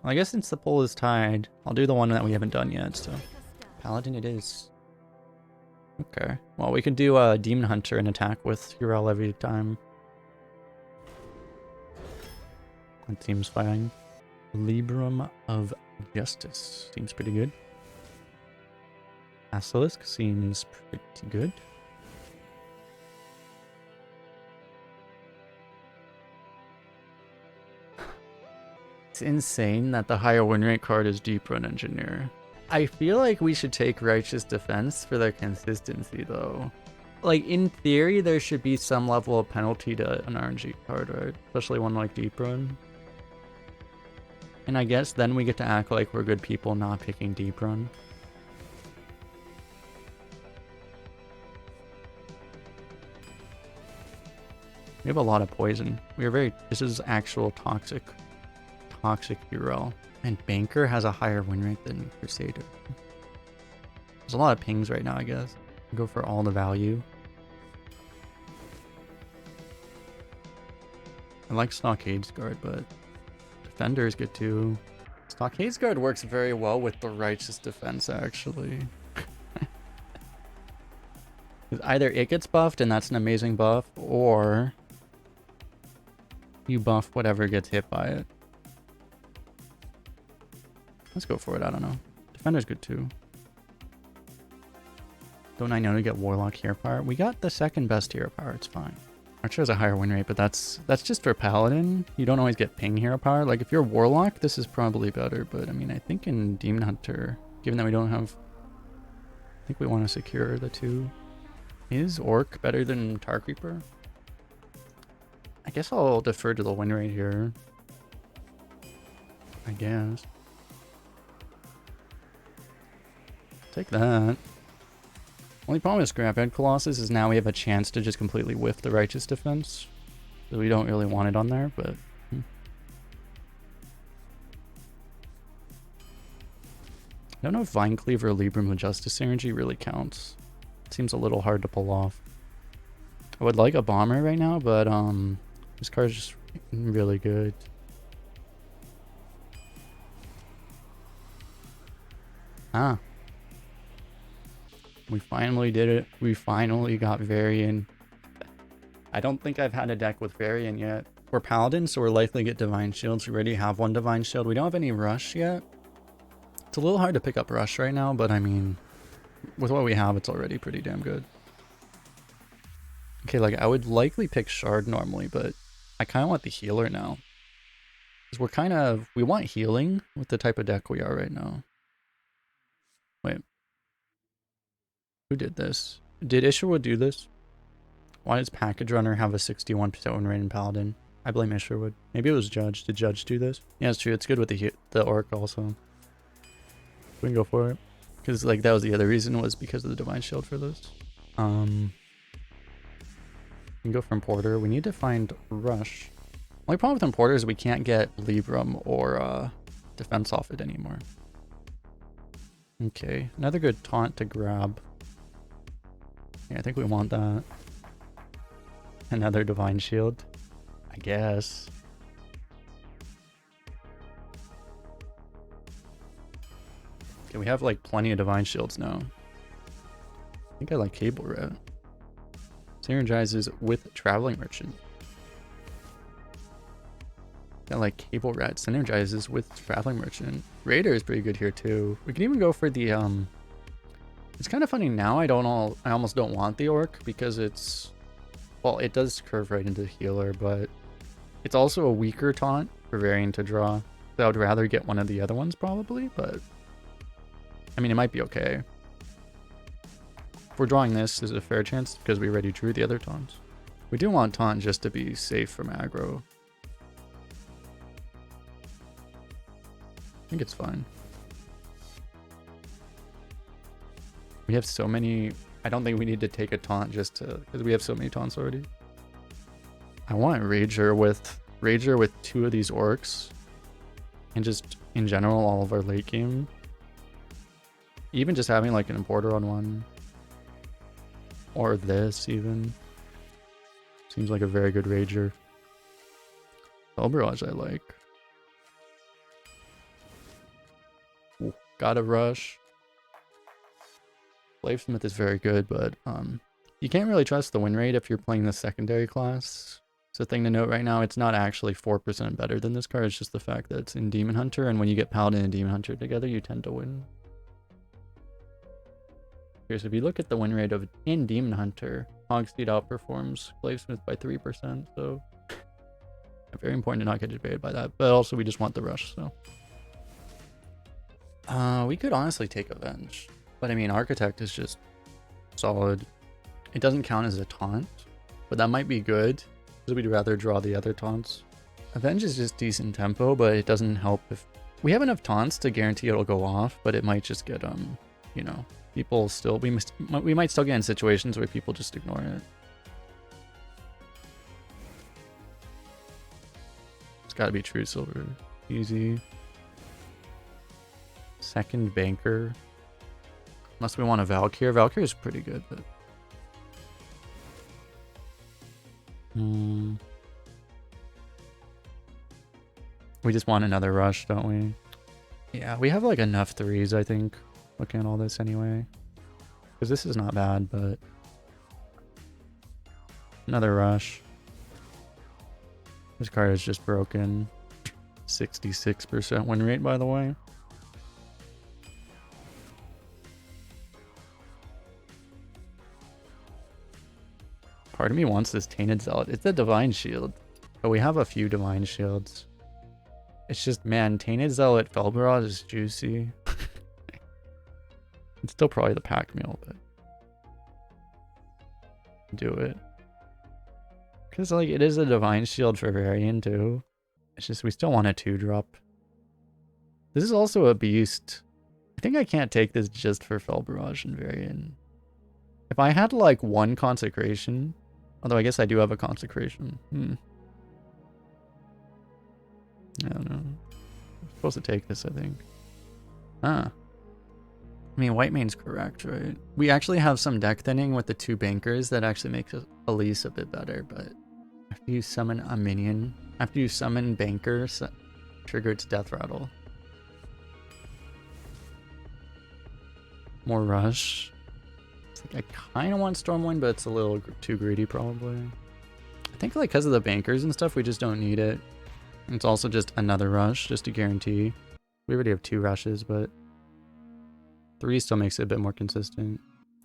Well, I guess since the poll is tied, I'll do the one that we haven't done yet, so. Paladin it is. Okay. Well, we could do a Demon Hunter and attack with Hurel every time. That seems fine. Librum of Justice seems pretty good. Basilisk seems pretty good. It's insane that the higher win rate card is Deep Run Engineer. I feel like we should take Righteous Defense for their consistency though. Like in theory there should be some level of penalty to an RNG card, right? Especially one like Deep Run. And I guess then we get to act like we're good people not picking Deep Run. We have a lot of poison. We are very... This is actual toxic Hero. And Banker has a higher win rate than Crusader. There's a lot of pings right now, I guess. Go for all the value. I like Stockade's Guard, but Defender is good too. Stockade's Guard works very well with the Righteous Defense, actually. Either it gets buffed, and that's an amazing buff, or you buff whatever gets hit by it. Let's go for it, I don't know. Defender's good too. Don't I know to get Warlock Hero Power? We got the second best Hero Power, it's fine. Archer has a higher win rate, but that's just for Paladin. You don't always get ping Hero Power. Like if you're Warlock, this is probably better, but I mean, I think in Demon Hunter, given that we don't have... I think we want to secure the two. Is Orc better than Tar Creeper? I guess I'll defer to the win rate here. I guess. Take that. Only problem with Scraphead Colossus is now we have a chance to just completely whiff the Righteous Defense. So we don't really want it on there, but... I don't know if Vine Cleaver or Librum of Justice synergy really counts. It seems a little hard to pull off. I would like a Bomber right now, but this card's just really good. Ah. We finally did it. We finally got Varian. I don't think I've had a deck with Varian yet. We're Paladin, so we're likely to get Divine Shields. We already have one Divine Shield. We don't have any Rush yet. It's a little hard to pick up Rush right now, but I mean, with what we have, it's already pretty damn good. Okay, like I would likely pick Shard normally, but I kind of want the healer now. Because we want healing with the type of deck we are right now. Wait. Who did this? Did Isherwood do this? Why does Package Runner have a 61% win rate in Paladin? I blame Isherwood. Maybe it was Judge. Did Judge do this? Yeah, it's true. It's good with the Orc also. We can go for it. Because like that was the other reason, was because of the Divine Shield for this. We can go for Importer. We need to find Rush. Only problem with Importer is we can't get Librum or defense off it anymore. Okay, another good taunt to grab. Yeah, I think we want that. Another Divine Shield, I guess. Okay, we have like plenty of Divine Shields now. I think I like Cable Rat. Synergizes with Traveling Merchant. I like Cable Rat synergizes with Traveling Merchant. Raider is pretty good here too. We can even go for the it's kind of funny now. I almost don't want the Orc because it's, well, it does curve right into the healer, but it's also a weaker taunt for Varian to draw. So I would rather get one of the other ones probably, but I mean, it might be okay. If we're drawing this, there's a fair chance because we already drew the other taunts. We do want taunt just to be safe from aggro. I think it's fine. We have so many... I don't think we need to take a taunt just to... because we have so many taunts already. I want Rager with two of these Orcs. And just, in general, all of our late game. Even just having like an Importer on one. Or this, even. Seems like a very good Rager. Spell Barrage I like. Gotta rush. Bladesmith is very good, but you can't really trust the win rate if you're playing the secondary class. It's a thing to note right now. It's not actually 4% better than this card. It's just the fact that it's in Demon Hunter, and when you get Paladin and Demon Hunter together, you tend to win. Here, so if you look at the win rate of in Demon Hunter, Hogsmeade outperforms Bladesmith by 3%, so very important to not get debated by that. But also, we just want the rush, so. We could honestly take Avenge. But I mean, Architect is just solid. It doesn't count as a taunt, but that might be good, because we'd rather draw the other taunts. Avenge is just decent tempo, but it doesn't help if... We have enough taunts to guarantee it'll go off, but it might just get, you know, people still... We might still get in situations where people just ignore it. It's gotta be True Silver. Easy. Second Banker. Unless we want a Valkyrie. Valkyrie is pretty good, but... We just want another rush, don't we? Yeah, we have like enough threes, I think. Looking at all this anyway. Because this is not bad, but... Another rush. This card is just broken. 66% win rate, by the way. Part of me wants this Tainted Zealot. It's a Divine Shield. But we have a few Divine Shields. It's just, man, Tainted Zealot Fel Barrage is juicy. It's still probably the pack meal, but... Do it. Because, like, it is a Divine Shield for Varian, too. It's just, we still want a 2-drop. This is also a beast. I think I can't take this just for Fel Barrage and Varian. If I had, like, one Consecration... Although I guess I do have a Consecration. I don't know. I'm supposed to take this, I think. I mean, white main's correct, right? We actually have some deck thinning with the 2 bankers that actually makes Elise a bit better, but after you summon a minion, after you summon banker, trigger its death rattle. More rush. It's like I kind of want Stormwind, but it's a little too greedy probably. I think like because of the bankers and stuff, we just don't need it. It's also just another rush, just to guarantee. We already have 2 rushes, but 3 still makes it a bit more consistent.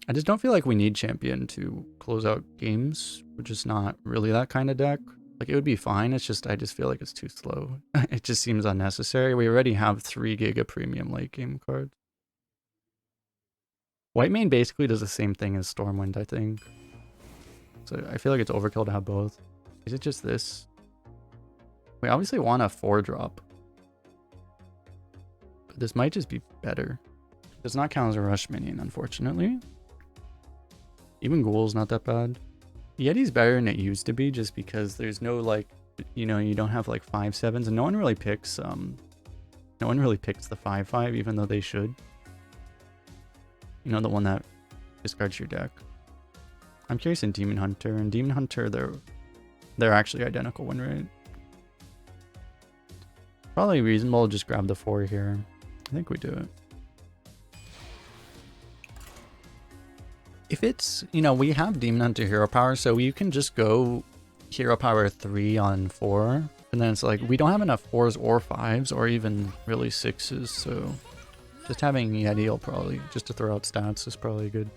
I just don't feel like we need champion to close out games. We're just not really that kind of deck. Like, it would be fine, it's just, I just feel like it's too slow. It just seems unnecessary. We already have 3 Giga premium late game cards. White main basically does the same thing as Stormwind, I think. So I feel like it's overkill to have both. Is it just this? We obviously want a 4-drop. But this might just be better. It does not count as a rush minion, unfortunately. Even Ghoul's not that bad. Yeti's better than it used to be, just because there's no, like, you know, you don't have like 5/7s, and no one really picks the 5/5, even though they should. You know, the one that discards your deck. I'm curious in Demon Hunter. In Demon Hunter, they're actually identical win rate. Probably reasonable to just grab the 4 here. I think we do it. If it's, you know, we have Demon Hunter hero power, so you can just go hero power 3 on 4. And then it's like, we don't have enough 4s or 5s or even really 6s, so just having Yeti will probably, just to throw out stats, is probably good.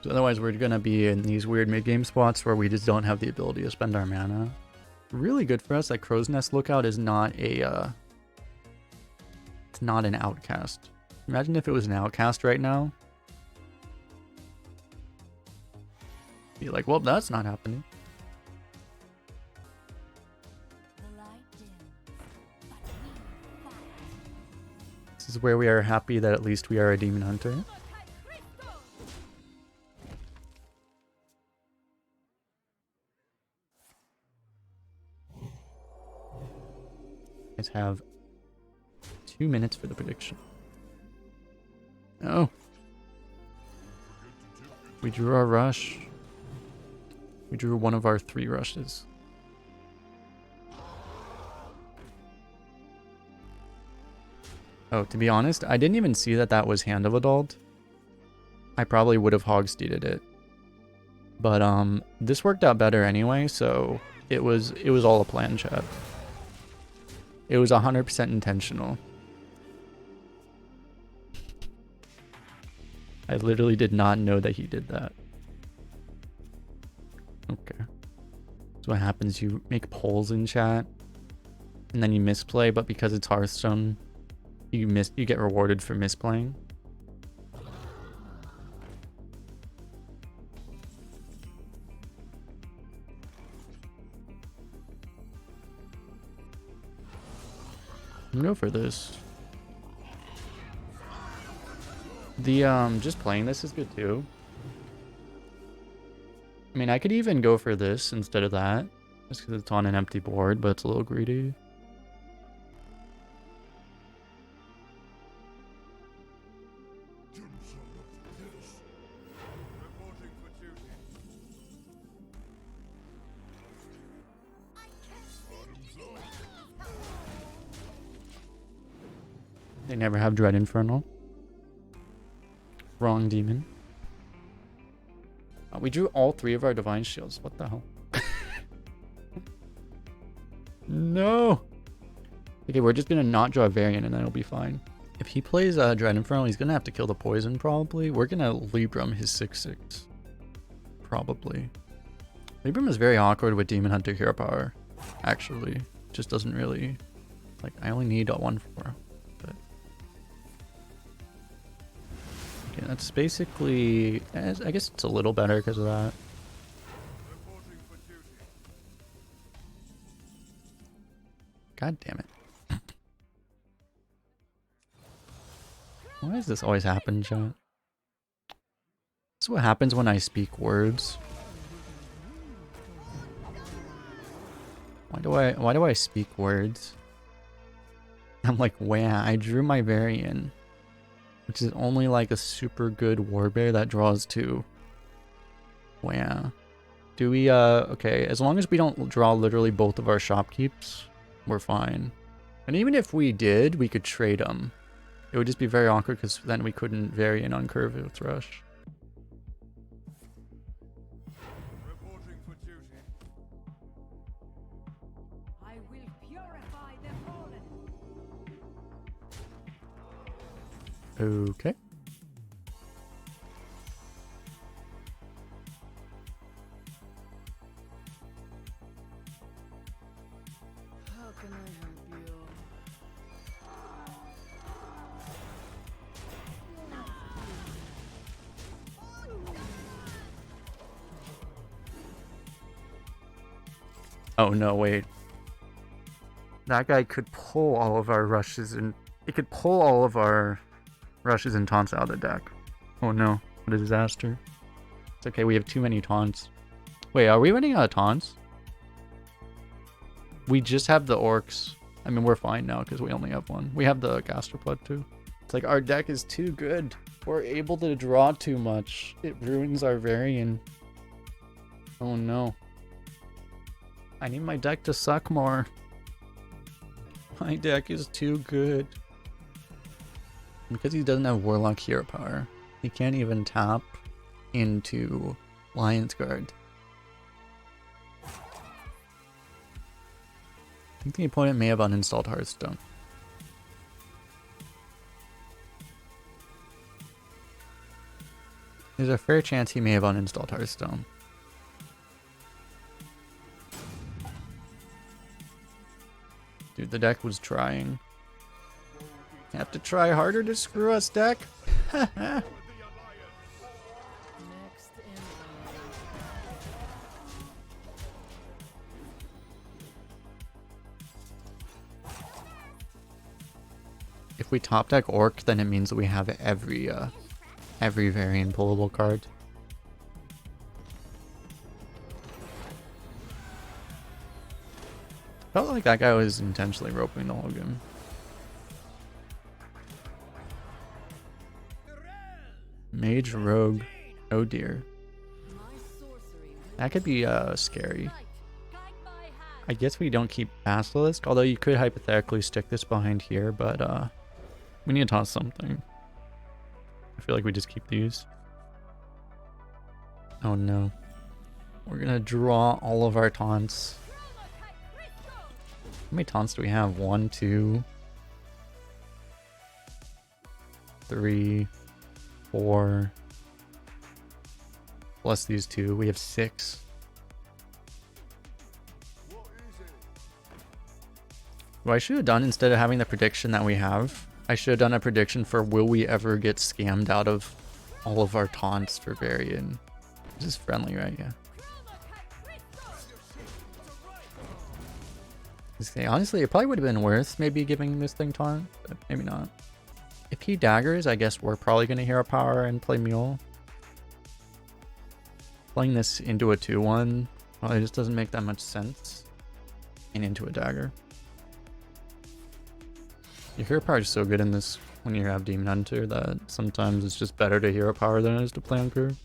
So otherwise we're going to be in these weird mid-game spots where we just don't have the ability to spend our mana. Really good for us that Crow's Nest Lookout is not a, it's not an outcast. Imagine if it was an outcast right now. Be like, well, that's not happening. This is where we are happy that at least we are a Demon Hunter. Guys have 2 minutes for the prediction. Oh. We drew our rush. We drew one of our 3 rushes. Oh, to be honest, I didn't even see that that was Hand of Adult. I probably would have hog-steeded it. But this worked out better anyway, so it was all a plan, chat. It was 100% intentional. I literally did not know that he did that. Okay. So what happens, you make polls in chat, and then you misplay, but because it's Hearthstone, you get rewarded for misplaying. I'm gonna go for this. The just playing this is good too. I mean, I could even go for this instead of that, just because it's on an empty board, but it's a little greedy. They never have Dread Infernal. Wrong demon. We drew all 3 of our Divine Shields. What the hell? No! Okay, we're just gonna not draw a variant and then it'll be fine. If he plays Dread Infernal, he's gonna have to kill the poison probably. We're gonna Libram his 6/6. Probably. Libram is very awkward with Demon Hunter hero power. Actually. Just doesn't really... Like, I only need a 1/4. But... Okay, that's basically... I guess it's a little better because of that. God damn it. Why does this always happen, chat? This is what happens when I speak words. Why do I speak words? I'm like, wow, I drew my variant, which is only like a super good warbear that draws 2. Wow. Do we okay, as long as we don't draw literally both of our shopkeeps, we're fine. And even if we did, we could trade them. It would just be very awkward because then we couldn't variant on curve with rush. Reporting for duty. I will purify the fallen. Okay. How can I help you? Oh no, wait. That guy could pull all of our rushes and he could pull all of our rushes and taunts out of the deck. Oh no, what a disaster. It's okay, we have too many taunts. Wait, are we running out of taunts? We just have the orcs. I mean, we're fine now because we only have 1. We have the Gastropod too. It's like our deck is too good. We're able to draw too much. It ruins our variant. Oh no. I need my deck to suck more. My deck is too good. Because he doesn't have Warlock hero power, he can't even tap into Lion's Guard. I think the opponent may have uninstalled Hearthstone. There's a fair chance he may have uninstalled Hearthstone. Dude, the deck was trying. Have to try harder to screw us, deck. Next in If we top deck Orc, then it means that we have every variant pullable card. Felt like that guy was intentionally roping the whole game. Mage Rogue. Oh dear. my sorcery That could be scary. I guess we don't keep Basilisk, although you could hypothetically stick this behind here, but we need to toss something. I feel like we just keep these. Oh no. We're gonna draw all of our taunts. How many taunts do we have? 1, 2, 3, 4. Plus these 2. We have 6. What I should have done, instead of having the prediction that we have, I should have done a prediction for will we ever get scammed out of all of our taunts for Varian. This is friendly, right? Yeah. Honestly, it probably would have been worth maybe giving this thing taunt, but maybe not. If he daggers, I guess we're probably going to hero power and play Mule. Playing this into a 2-1, well, it just doesn't make that much sense. And into a dagger. Your hero power is so good in this when you have Demon Hunter that sometimes it's just better to hero power than it is to play on curve.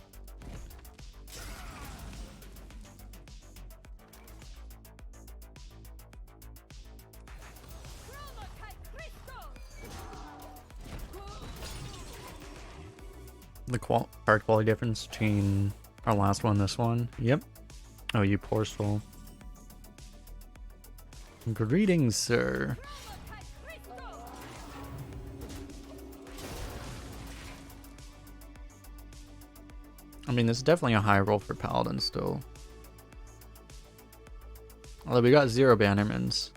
The card quality difference between our last one and this one. Yep. Oh, you poor soul. Greetings, sir. I mean, this is definitely a high roll for Paladin still. Although we got 0 Bannermans.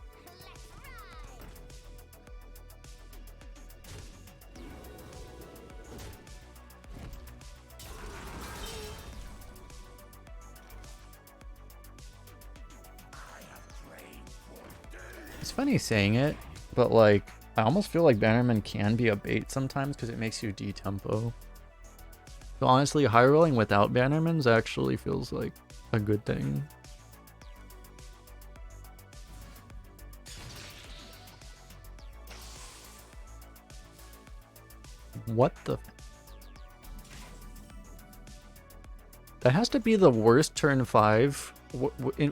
It's funny saying it, but like, I almost feel like Bannerman can be a bait sometimes because it makes you detempo. So honestly, high rolling without Bannermans actually feels like a good thing. What the? That has to be the worst turn 5,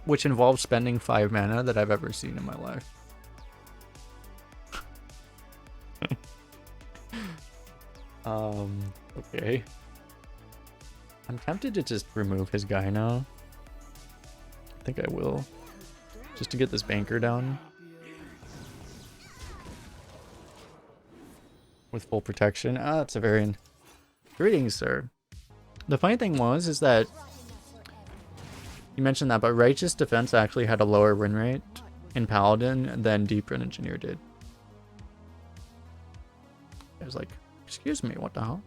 which involves spending 5 mana that I've ever seen in my life. Okay. I'm tempted to just remove his guy now. I think I will. Just to get this banker down. With full protection. Ah, that's a Varian. Greetings, sir. The funny thing is that you mentioned that, but Righteous Defense actually had a lower win rate in Paladin than Deep Run Engineer did. I was like, excuse me, what the hell?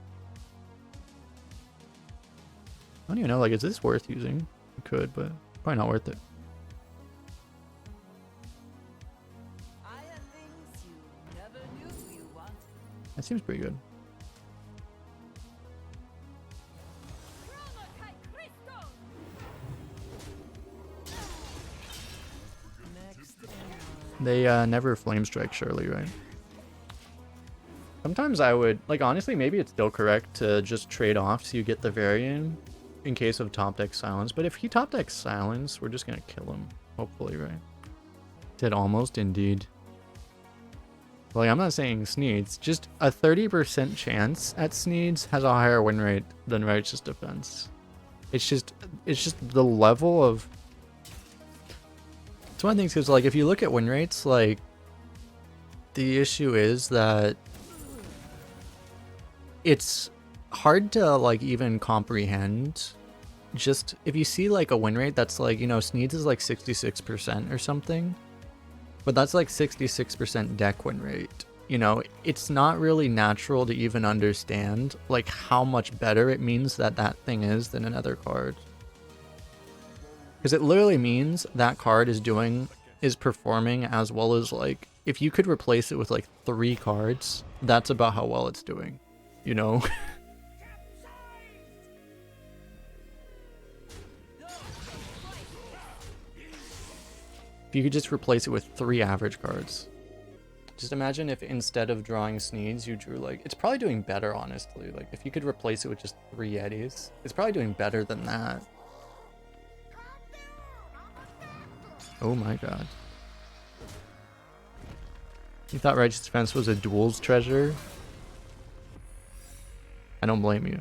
I don't even know, like, is this worth using? I could, but probably not worth it. That seems pretty good. They never flame strike, surely, right? Sometimes I would, like, honestly, maybe it's still correct to just trade off so you get the Varian in case of top deck silence. But if he top decks silence, we're just gonna kill him, hopefully, right? Did almost, indeed. Like, I'm not saying Sneeds, just a 30% chance at Sneeds has a higher win rate than Righteous Defense. It's just the level of... It's one of the things, because, like, if you look at win rates, like, the issue is that it's hard to, like, even comprehend. Just, if you see, like, a win rate that's, like, you know, Sneeds is, like, 66% or something. But that's like 66% deck win rate. You know, it's not really natural to even understand like how much better it means that that thing is than another card. Because it literally means that card is performing as well as, like, if you could replace it with like 3 cards, that's about how well it's doing, you know? If you could just replace it with 3 average cards. Just imagine if instead of drawing Sneeds, you drew, like, it's probably doing better, honestly. Like, if you could replace it with just 3 Yetis, it's probably doing better than that. Oh my god. You thought Righteous Defense was a duels treasure? I don't blame you.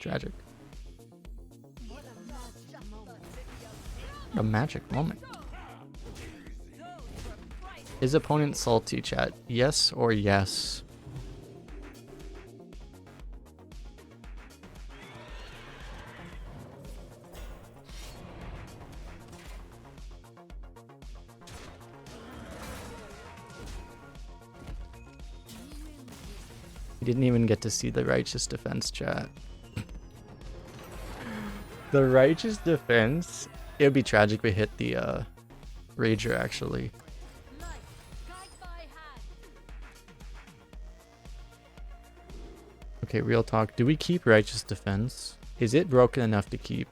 Tragic. What a magic moment. Is opponent salty, chat? Yes or yes? You didn't even get to see the Righteous Defense, chat. The Righteous Defense, it would be tragic if we hit the Rager, actually. Okay, real talk. Do we keep Righteous Defense? Is it broken enough to keep?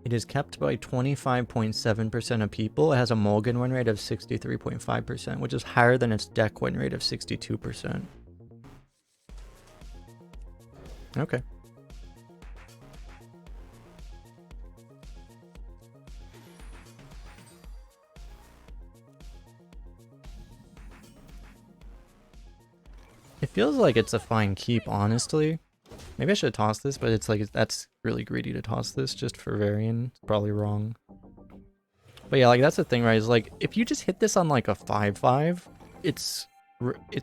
It is kept by 25.7% of people. It has a mulligan win rate of 63.5%, which is higher than its deck win rate of 62%. Okay. It feels like it's a fine keep, honestly. Maybe I should toss this, but it's like, that's really greedy to toss this just for Varian. It's probably wrong. But yeah, like that's the thing, right? Is like, if you just hit this on like a 5/5, it's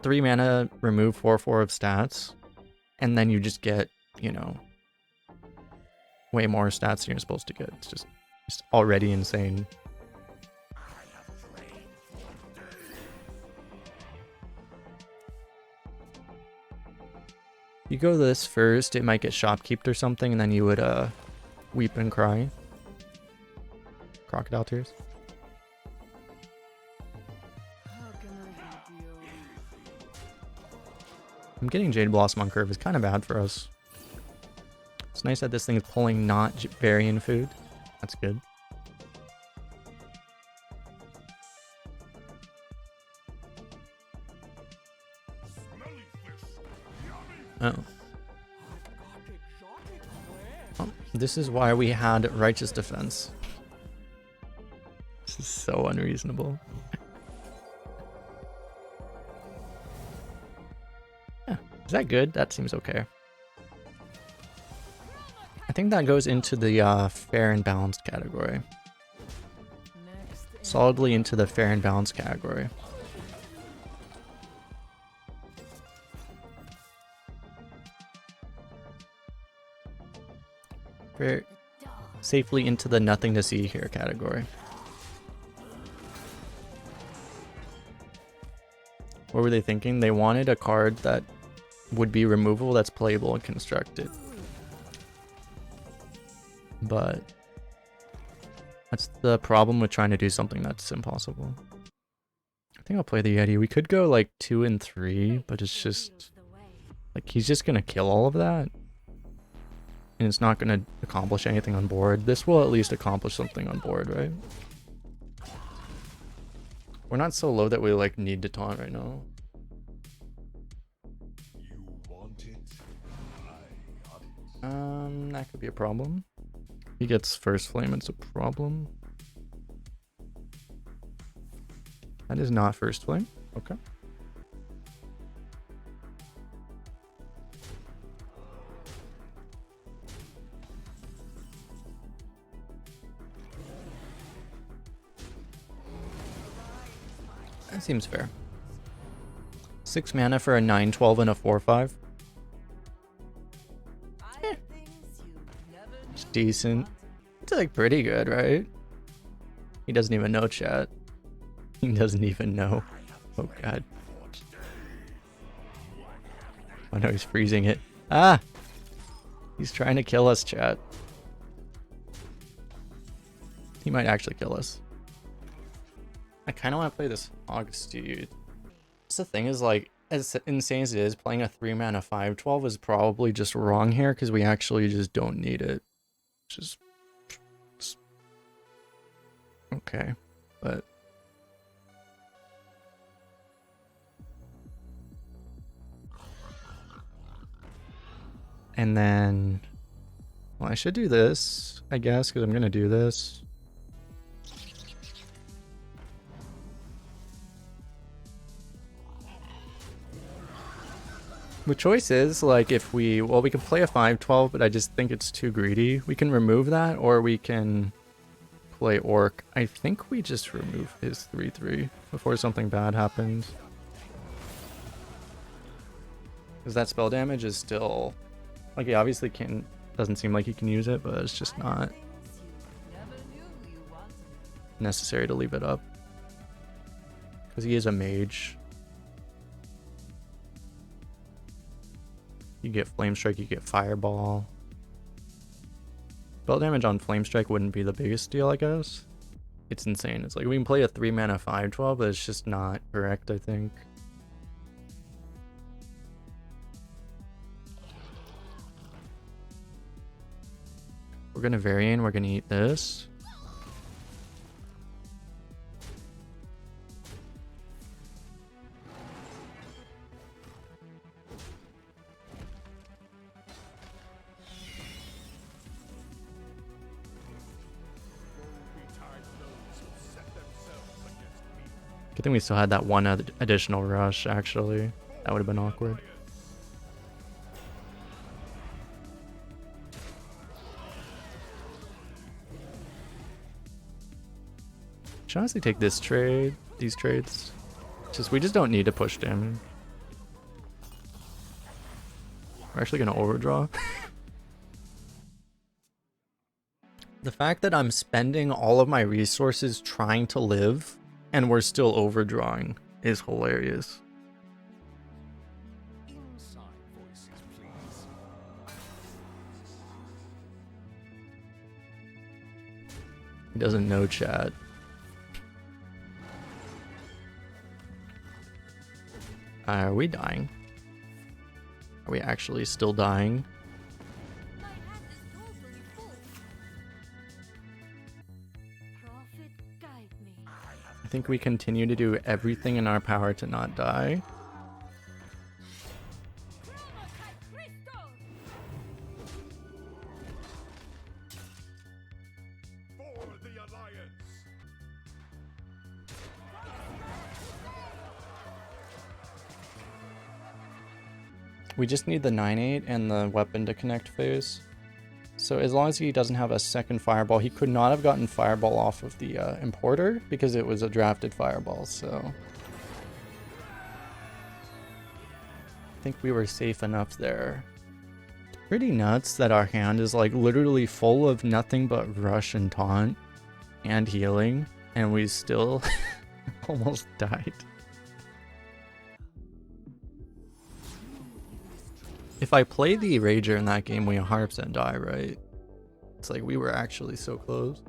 3 mana, remove 4/4 of stats, and then you just get, you know, way more stats than you're supposed to get. It's just already insane. You go this first, it might get shopkeeped or something, and then you would weep and cry. Crocodile tears. I'm getting Jade Blossom on curve is kind of bad for us. It's nice that this thing is pulling not Varian food. That's good. Oh. Oh. This is why we had Righteous Defense. This is so unreasonable. Yeah, is that good? That seems okay. I think that goes into the fair and balanced category. Solidly into the fair and balanced category. Very safely into the nothing to see here category. What were they thinking? They wanted a card that would be removable, that's playable and constructed. But that's the problem with trying to do something that's impossible. I think I'll play the Yeti. We could go like 2 and 3, but it's just like he's just gonna kill all of that. And it's not going to accomplish anything on board. This will at least accomplish something on board, right? We're not so low that we like need to taunt right now. That could be a problem. He gets first flame, it's a problem. That is not first flame. Okay. That seems fair. 6 mana for a 9/12 and a 4/5. Eh. It's decent. It's like pretty good, right? He doesn't even know, chat. He doesn't even know. Oh god. Oh no, he's freezing it. Ah! He's trying to kill us, chat. He might actually kill us. I kind of want to play this August, dude. The thing is, like, as insane as it is, playing a 3 mana 5/12 is probably just wrong here because we actually just don't need it. Just okay, but And then, well, I should do this, I guess, because I'm going to do this. The choice is, like, if we, well, we can play a 5/12, but I just think it's too greedy. We can remove that, or we can play Orc. I think we just remove his 3/3 before something bad happens. Because that spell damage is still, like, he obviously can, doesn't seem like he can use it, but it's just not necessary to leave it up. Because he is a mage. You get Flame Strike, you get Fireball. Spell damage on Flame Strike wouldn't be the biggest deal, I guess. It's insane. It's like we can play a 3-mana 5/12, but it's just not correct, I think. We're gonna Varian, we're gonna eat this. Good thing we still had that one additional rush, actually. That would have been awkward. Should honestly take this trade, these trades. We just don't need to push damage. We're actually gonna overdraw. The fact that I'm spending all of my resources trying to live and we're still overdrawing is hilarious. Inside voices, please. He doesn't know chat. Are we dying? Are we actually still dying? My hand is totally full. Prophet, guide me. I think we continue to do everything in our power to not die. For the Alliance. We just need the 9/8 and the weapon to connect phase. So as long as he doesn't have a second fireball, he could not have gotten fireball off of the importer because it was a drafted fireball, so I think we were safe enough there. It's pretty nuts that our hand is like literally full of nothing but rush and taunt and healing, and we still almost died. If I play the Rager in that game, we 100% die, right? It's like we were actually so close.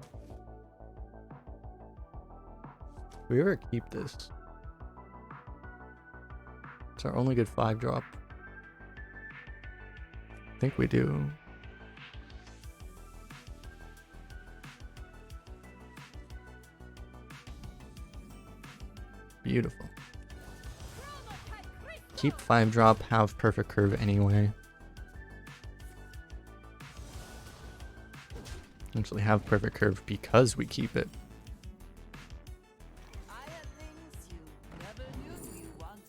Do we ever keep this? It's our only good 5-drop. I think we do. Beautiful. Keep 5-drop, have perfect curve anyway. Actually have perfect curve because we keep it. I have things you never knew you wanted.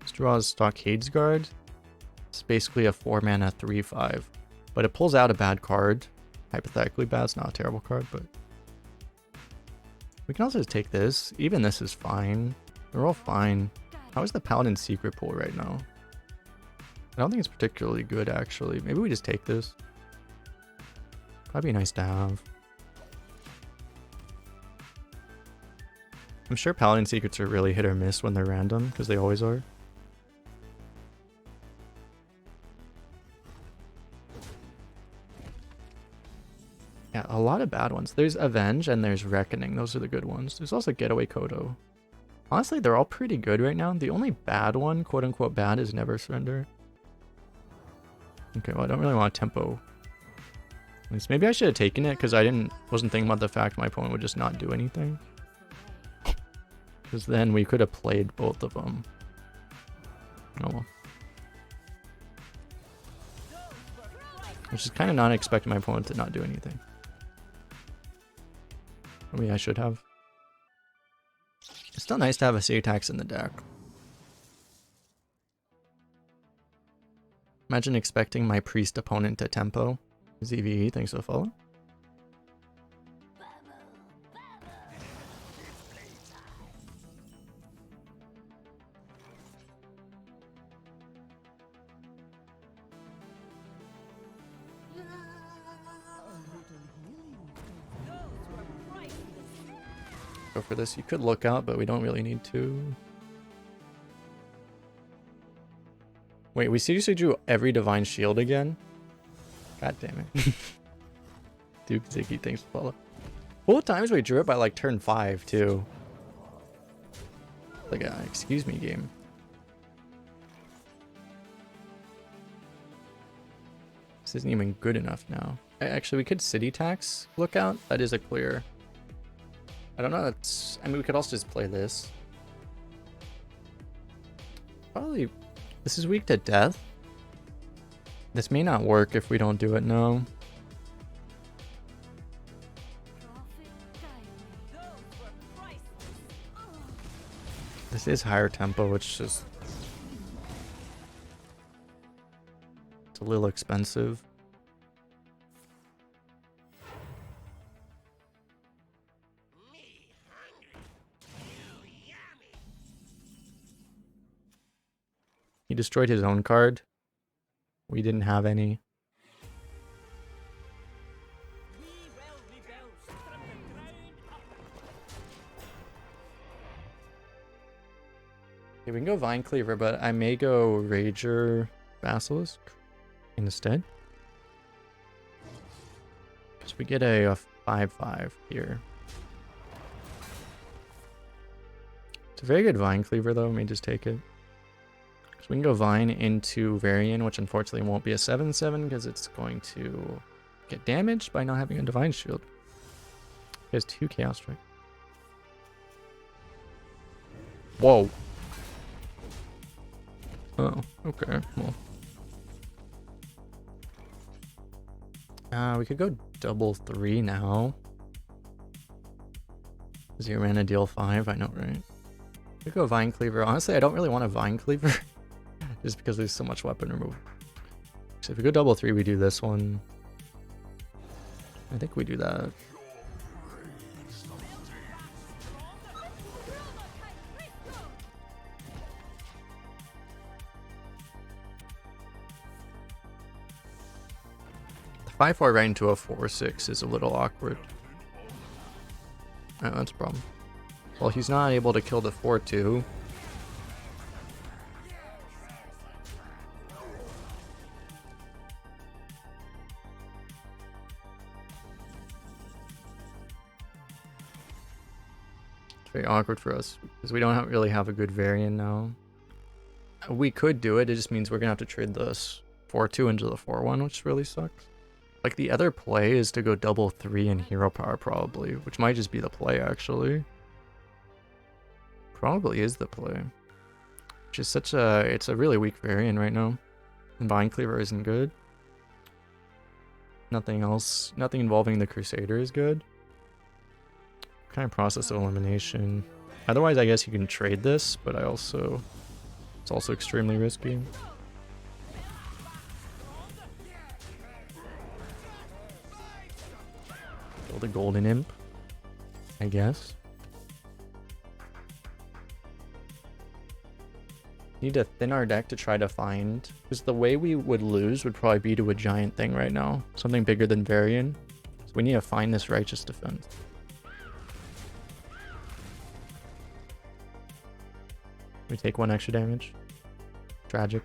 This draws Stockades Guard. It's basically a 4-mana 3/5, but it pulls out a bad card. Hypothetically bad, it's not a terrible card, but we can also just take this. Even this is fine. They're all fine. How is the Paladin secret pool right now? I don't think it's particularly good, actually. Maybe we just take this. Probably nice to have. I'm sure Paladin secrets are really hit or miss when they're random, because they always are. Yeah, a lot of bad ones. There's Avenge and there's Reckoning. Those are the good ones. There's also Getaway Kodo. Honestly, they're all pretty good right now. The only bad one, quote unquote bad, is Never Surrender. Okay, well, I don't really want a tempo. At least maybe I should have taken it because I wasn't thinking about the fact my opponent would just not do anything. Because then we could have played both of them. Oh well. Which is kind of not expecting my opponent to not do anything. I mean, I should have. It's still nice to have a city tax in the deck. Imagine expecting my priest opponent to tempo. ZVE, thanks for the follow. Go for this. You could look out, but we don't really need to. Wait, we seriously drew every divine shield again? God damn it. Duke Ziggy, thanks for follow. Both times we drew it by like turn 5 too. Like a excuse me game. This isn't even good enough now. Actually, we could city tax lookout. That is a clear. I don't know. That's. I mean, we could also just play this. Probably. This is weak to death. This may not work if we don't do it now. This is higher tempo, which just. It's a little expensive. He destroyed his own card. We didn't have any. Okay, we can go Vine Cleaver, but I may go Rager Basilisk instead. Because we get a 5/5 here. It's a very good Vine Cleaver though, let me just take it. So we can go Vine into Varian, which unfortunately won't be a 7/7 because it's going to get damaged by not having a Divine Shield. He has 2 Chaos Strike. Whoa. Oh, okay. Well. We could go double 3 now. 0 mana deal 5, I know, right? We could go Vine Cleaver. Honestly, I don't really want a Vine Cleaver. Just because there's so much weapon removal. So if we go double 3, we do this one. I think we do that. The 5/4 right into a 4/6 is a little awkward. Oh, that's a problem. Well, he's not able to kill the 4/2. Very awkward for us because we don't really have a good variant now. We could do it, it just means we're gonna have to trade this 4/2 into the 4/1, which really sucks. Like the other play is to go double 3 in hero power probably, which might just be the play actually. Probably is the play. Which is such a, it's a really weak variant right now. And Vine Cleaver isn't good. Nothing else, nothing involving the Crusader is good. Kind of process of elimination. Otherwise, I guess you can trade this, but it's also extremely risky. Build a golden imp, I guess. Need to thin our deck to try to find, because the way we would lose would probably be to a giant thing right now, something bigger than Varian. So we need to find this righteous defense. We take 1 extra damage. Tragic.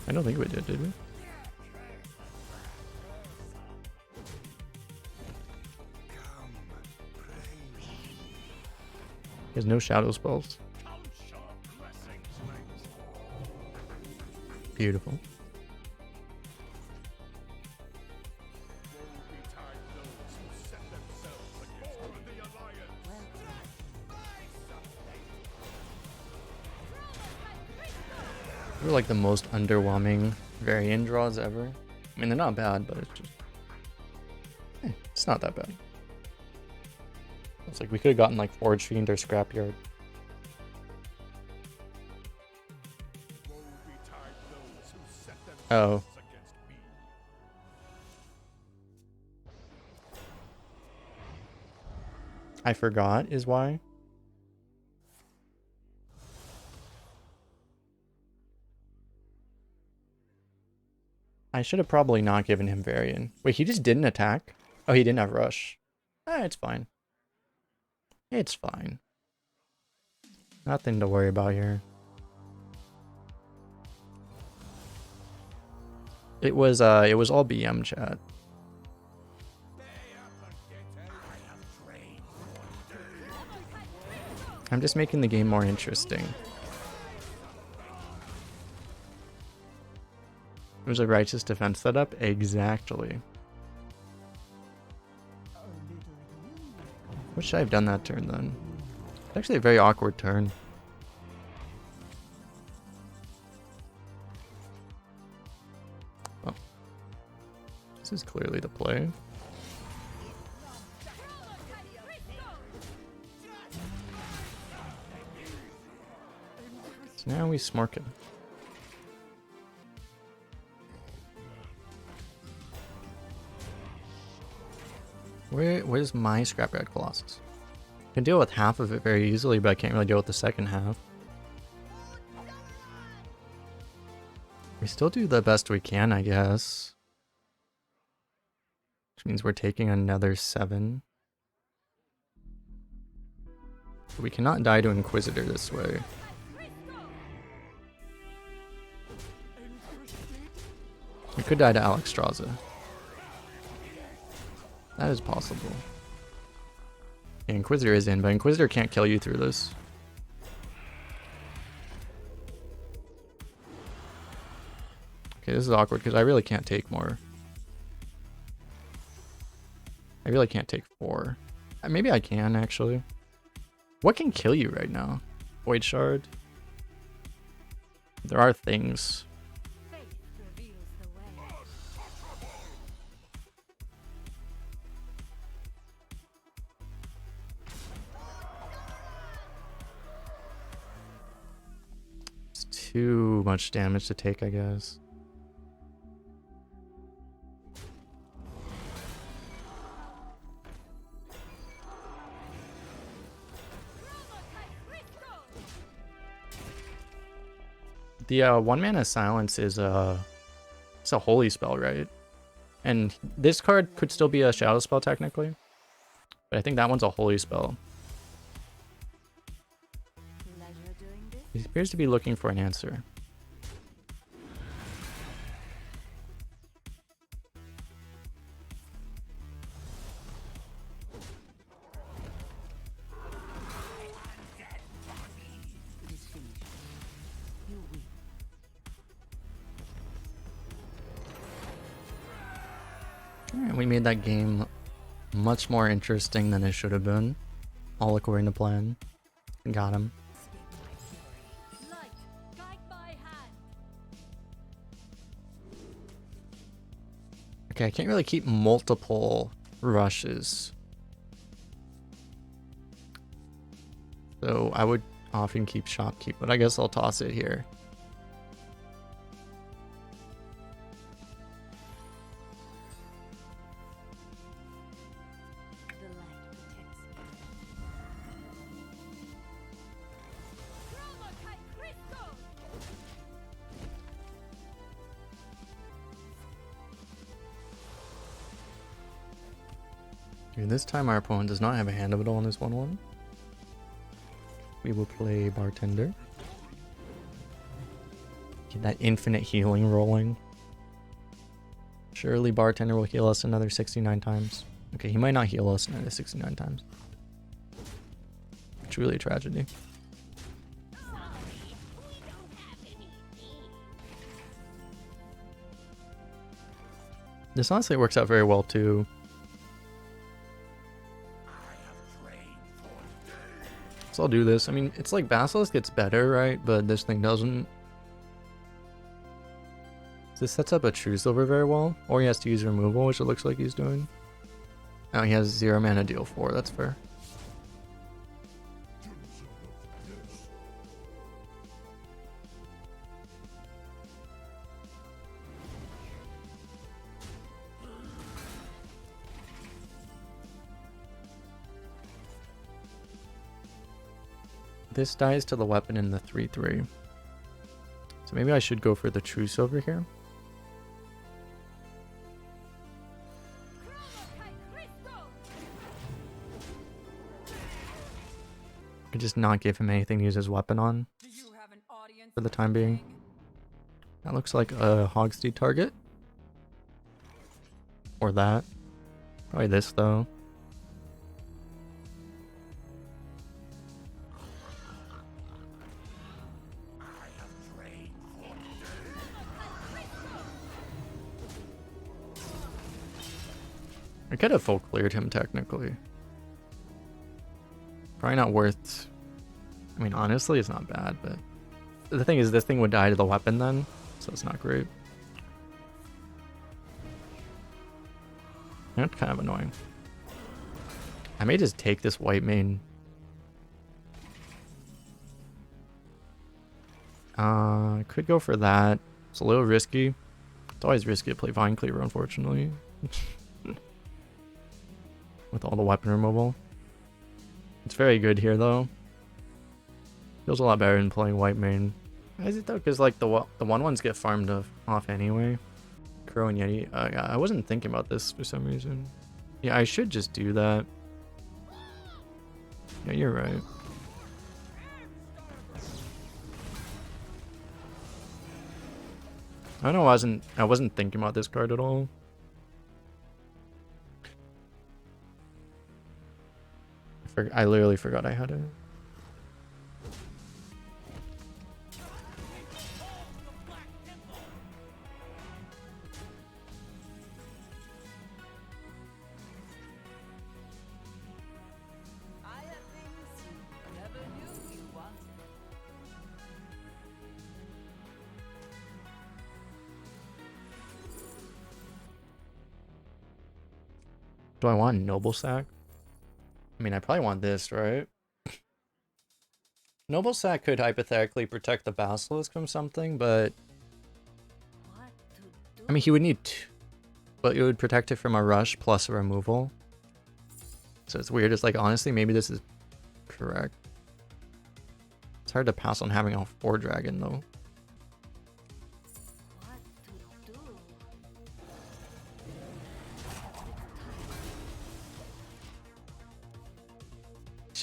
I don't think we did we? He has no shadow spells. Beautiful. They're like the most underwhelming variant draws ever. I mean, they're not bad, but it's just... it's not that bad. It's like we could have gotten like Forge Fiend or Scrapyard. Oh. I forgot is why. I should have probably not given him Varian. Wait, he just didn't attack? Oh, he didn't have Rush. It's fine. It's fine. Nothing to worry about here. It was all BM chat. I'm just making the game more interesting. It was a righteous defense setup? Exactly. What should I have done that turn then? It's actually a very awkward turn. Oh. This is clearly the play. So now we smork him. Where's my Scrapyard Colossus? I can deal with half of it very easily, but I can't really deal with the second half. We still do the best we can, I guess. Which means we're taking another 7. We cannot die to Inquisitor this way. We could die to Alexstrasza. That is possible. Yeah, Inquisitor is in, but Inquisitor can't kill you through this. Okay, this is awkward because I really can't take more. I really can't take 4. Maybe I can, actually. What can kill you right now? Void Shard? There are things. Too much damage to take, I guess. The 1-mana silence is it's a holy spell, right? And this card could still be a shadow spell technically, but I think that one's a holy spell. He appears to be looking for an answer. Alright, we made that game much more interesting than it should have been. All according to plan. Got him. Okay, I can't really keep multiple rushes. So I would often keep Shopkeep, but I guess I'll toss it here. Okay, this time our opponent does not have a hand of it all on this 1/1. We will play Bartender. Get that infinite healing rolling. Surely Bartender will heal us another 69 times. Okay, he might not heal us another 69 times. It's really a tragedy. This honestly works out very well too. So I'll do this. I mean, it's like Basilisk gets better, right? But this thing doesn't. This sets up a True Silver very well, or he has to use removal, which it looks like he's doing. Oh, he has 0 mana deal 4, that's fair. This dies to the weapon in the 3/3. So maybe I should go for the True Silver here. I just not give him anything to use his weapon on for the time being. That looks like a Hogsteed target. Or that. Probably this though. I could have full cleared him technically. Probably not worth. I mean, honestly, it's not bad, but the thing is, this thing would die to the weapon then, so it's not great. That's kind of annoying. I may just take this white mane. Could go for that. It's a little risky. It's always risky to play Vine Cleaver, unfortunately. With all the weapon removal. It's very good here though. Feels a lot better than playing white mane. Why is it though? Because like the 1/1s get farmed off anyway. Crow and Yeti. Yeah, I wasn't thinking about this for some reason. Yeah, I should just do that. Yeah, you're right. I know I wasn't thinking about this card at all. I literally forgot I had it. Do I want Noble Sack? I mean, I probably want this, right? Noble Sack could hypothetically protect the Basilisk from something, but I mean, he would need two, but it would protect it from a rush plus a removal. So it's weird. It's like, honestly, maybe this is correct. It's hard to pass on having a 4 dragon though.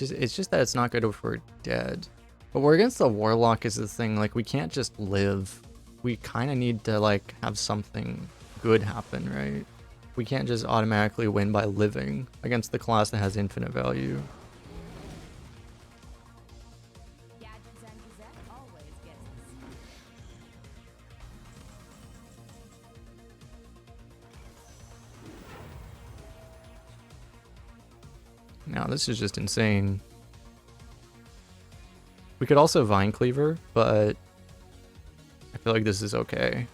It's just that it's not good if we're dead. But we're against the Warlock is the thing. Like, we can't just live. We kind of need to, like, have something good happen, right? We can't just automatically win by living against the class that has infinite value. Now, this is just insane. We could also Vine Cleaver, but I feel like this is okay.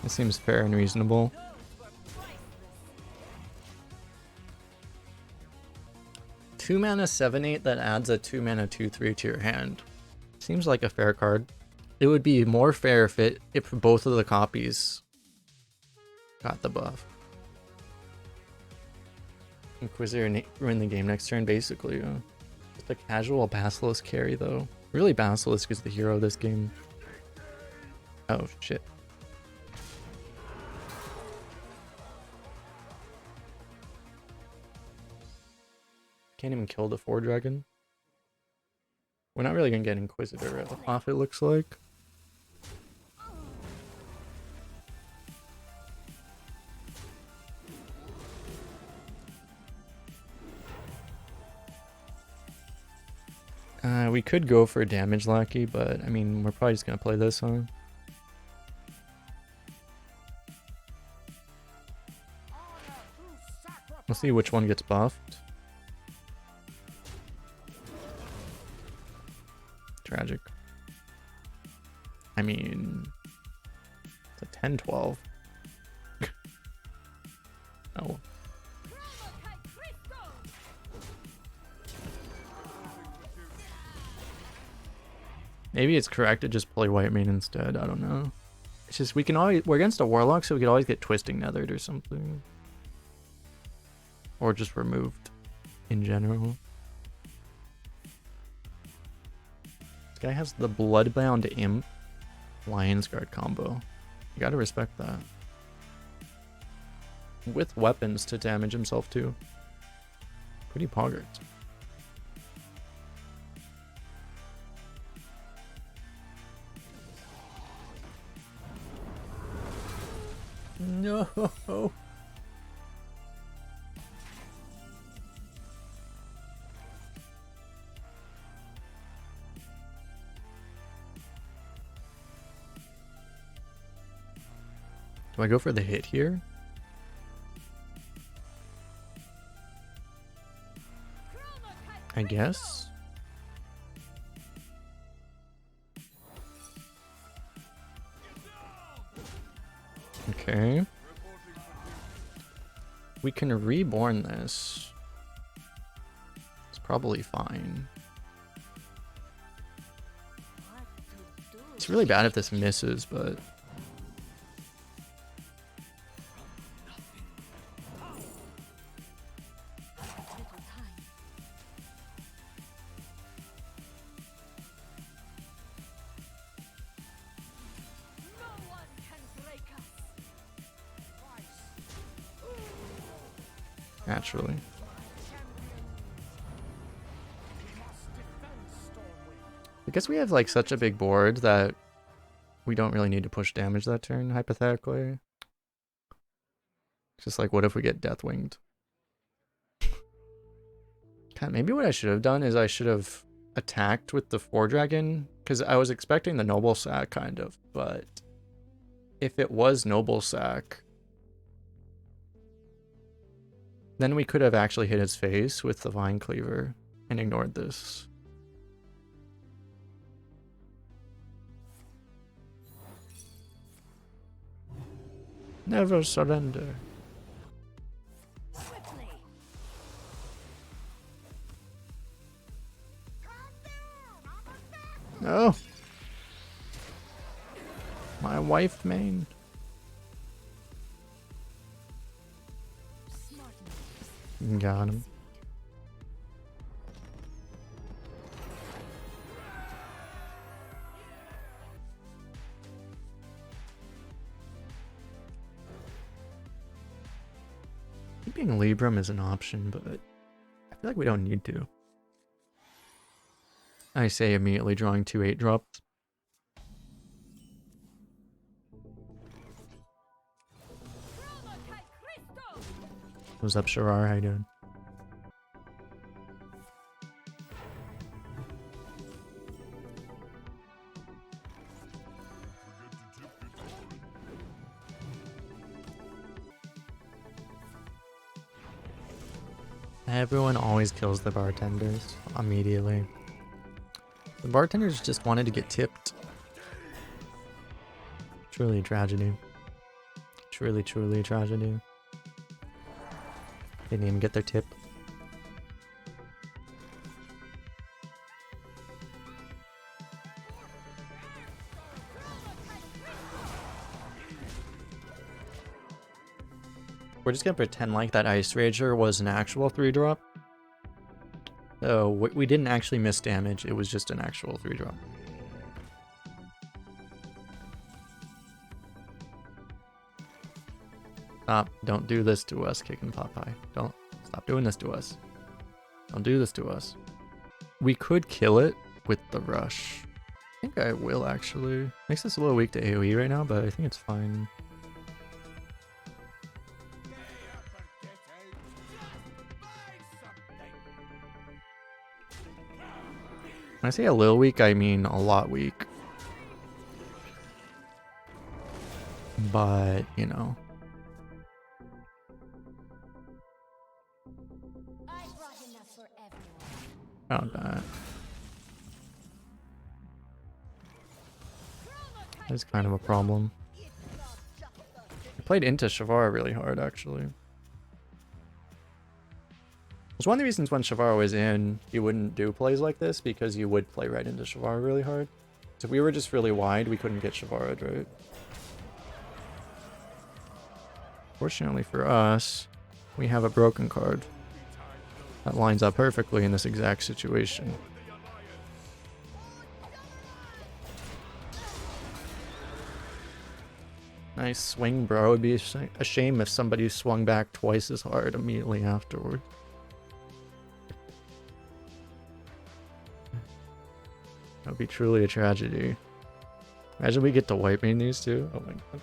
It seems fair and reasonable. Two mana 7/8 that adds a 2 mana 2/3 to your hand. Seems like a fair card. It would be more fair if both of the copies got the buff. Inquisitor ruin the game next turn, basically. Just a casual Basilisk carry, though. Really, Basilisk is the hero of this game. Oh, shit. Can't even kill the 4 dragon. We're not really gonna get Inquisitor off, it looks like. We could go for Damage Lackey, but I mean, we're probably just gonna play this, huh? We'll see which one gets buffed. Tragic. I mean, it's a 10-12. Oh. Maybe it's correct to just play white main instead. I don't know. It's just we're against a warlock, so we could always get twisting nethered or something. Or just removed in general. This guy has the Bloodbound Imp Lion's Guard combo. You gotta respect that. With weapons to damage himself too. Pretty poggers. No. Do I go for the hit here? I guess. Okay. We can reborn this. It's probably fine. It's really bad if this misses, but... Naturally. I guess we have like such a big board that we don't really need to push damage that turn, hypothetically. It's just like, what if we get Deathwinged? God, maybe what I should have done is I should have attacked with the 4-dragon, because I was expecting the Noble Sack, kind of, but if it was Noble Sack, then we could have actually hit his face with the Vine Cleaver and ignored this. Never surrender. No. My wife main. Got him. Keeping Libram is an option, but I feel like we don't need to. I say immediately drawing 2 8-drops. What's up, Shirar? How you doing? Everyone always kills the bartenders immediately. The bartenders just wanted to get tipped. Truly a tragedy. Truly, truly a tragedy. They didn't even get their tip. We're just gonna pretend like that Ice Rager was an actual 3-drop. So we didn't actually miss damage, it was just an actual 3-drop. Stop. Don't do this to us, Kick and Popeye. Don't. Stop doing this to us. Don't do this to us. We could kill it with the rush. I think I will, actually. Makes us a little weak to AoE right now, but I think it's fine. When I say a little weak, I mean a lot weak. But, you know. Found that. That's kind of a problem. I played into Shavara really hard, actually. It was one of the reasons when Shavara was in, you wouldn't do plays like this, because you would play right into Shavara really hard. So if we were just really wide, we couldn't get Shavara right. Fortunately for us, we have a broken card that lines up perfectly in this exact situation. Nice swing, bro. It would be a shame if somebody swung back twice as hard immediately afterward. That would be truly a tragedy. Imagine we get to wipe main these two. Oh my god.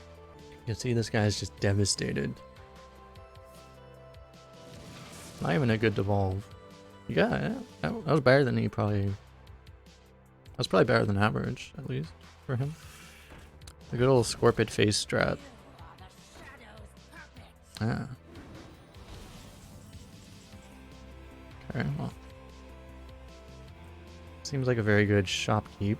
You can see this guy is just devastated. Not even a good devolve. Yeah, that was better than he probably... That was probably better than average, at least, for him. A good old Scorpid face strat. Ah. Okay, well. Seems like a very good shop keep.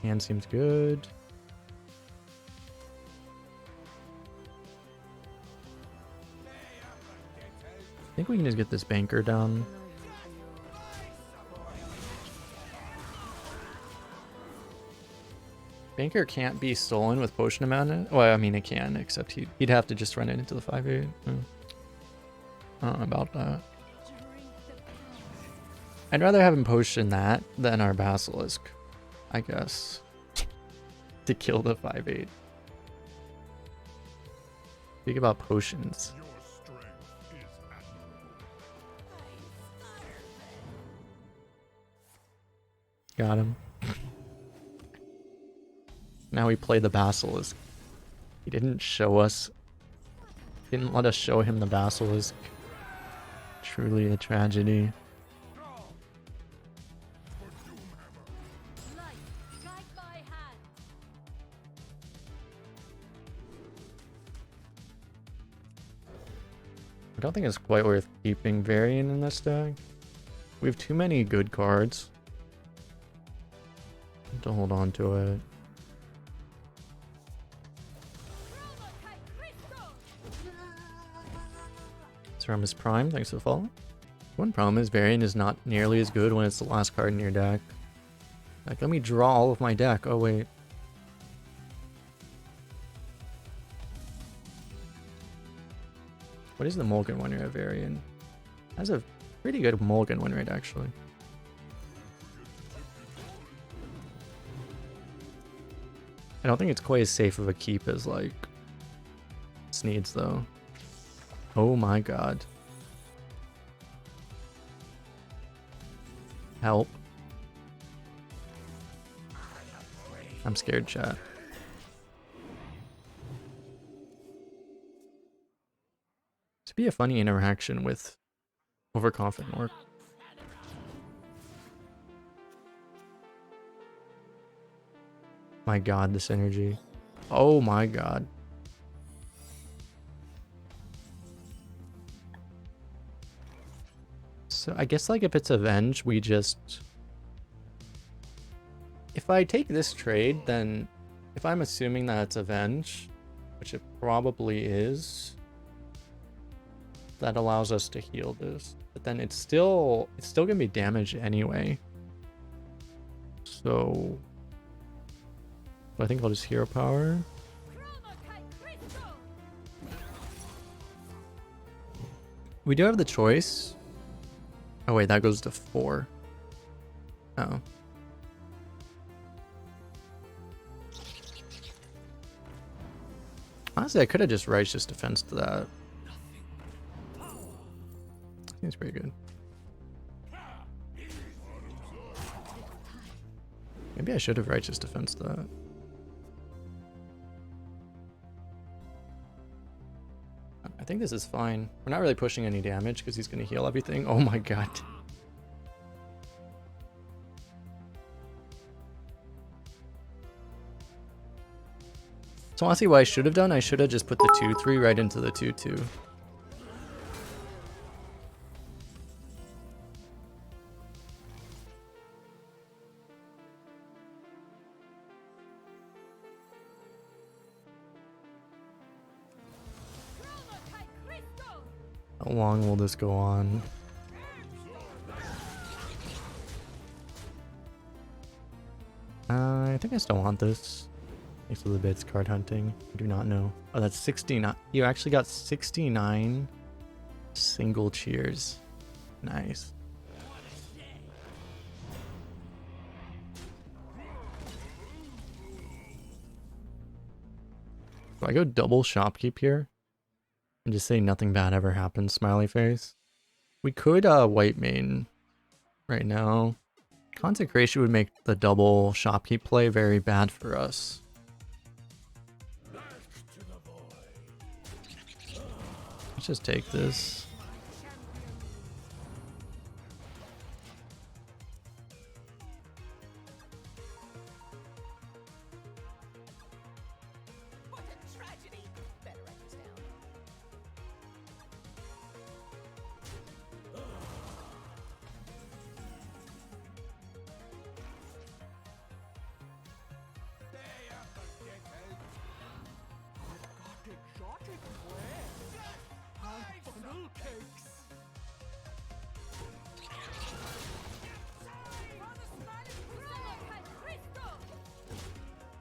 Hand seems good. I think we can just get this banker down. Banker can't be stolen with potion amount. Well, I mean it can, except he'd have to just run it into the 5/8. I don't know about that. I'd rather have him potion that than our Basilisk, I guess, to kill the 5/8. Think about potions. Got him. Now we play the Basilisk. He didn't show us. Didn't let us show him the Basilisk. Truly a tragedy. I don't think it's quite worth keeping Varian in this deck. We have too many good cards to hold on to it. Is Prime, thanks for the follow. One problem is Varian is not nearly as good when it's the last card in your deck. Like, let me draw all of my deck. Oh, wait. What is the mulligan win rate of Varian? Has a pretty good mulligan win rate, actually. I don't think it's quite as safe of a keep as, like, Sneeds, though. Oh my god. Help. I'm scared, chat. To be a funny interaction with overconfident orc. My god, this energy. Oh my god. So I guess, like, if it's Avenge, we just... If I take this trade, then if I'm assuming that it's Avenge, which it probably is, that allows us to heal this. But then it's still gonna be damage anyway. So I think I'll just hero power. We do have the choice. Oh wait, that goes to 4. Oh. Honestly, I could have just Righteous Defense to that. Seems pretty good. Maybe I should have Righteous Defense to that. I think this is fine. We're not really pushing any damage because he's going to heal everything. Oh my god. So honestly, what I should have done, I should have just put the 2/3 right into the 2/2. How long will this go on? I think I still want this. Thanks for the bits, card hunting. I do not know. Oh, that's 69. You actually got 69 single cheers. Nice. Do I go double shopkeep here? And just say nothing bad ever happened, smiley face? We could white main right now. Consecration would make the double shopkeep play very bad for us. Let's just take this.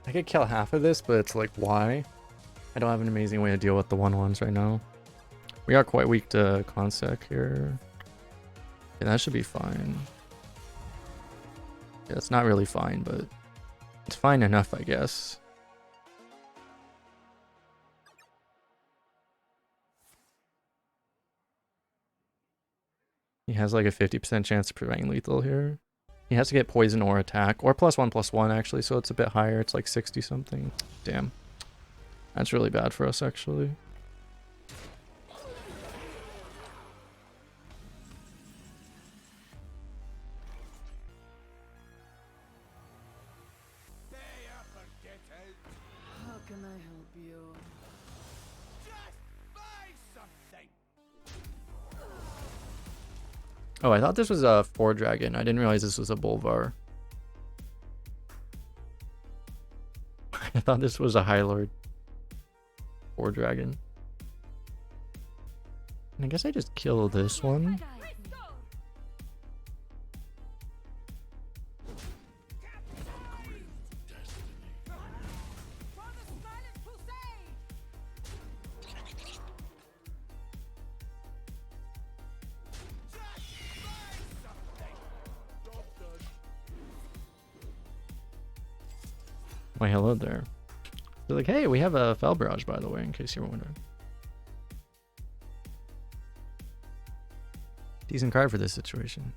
I could kill half of this, but it's like, why? I don't have an amazing way to deal with the 1/1s right now. We are quite weak to consec here. Yeah, that should be fine. Yeah, it's not really fine, but it's fine enough, I guess. He has like a 50% chance of preventing lethal here. He has to get poison or attack, or +1/+1 actually, so it's a bit higher. It's like 60 something. Damn. That's really bad for us actually. How can I help you? Oh, I thought this was a 4-dragon. I didn't realize this was a Bolvar. I thought this was a High Lord 4-dragon. And I guess I just kill this one. Why, hello there. They're like, hey, we have a Fel Barrage, by the way, in case you were wondering. Decent card for this situation.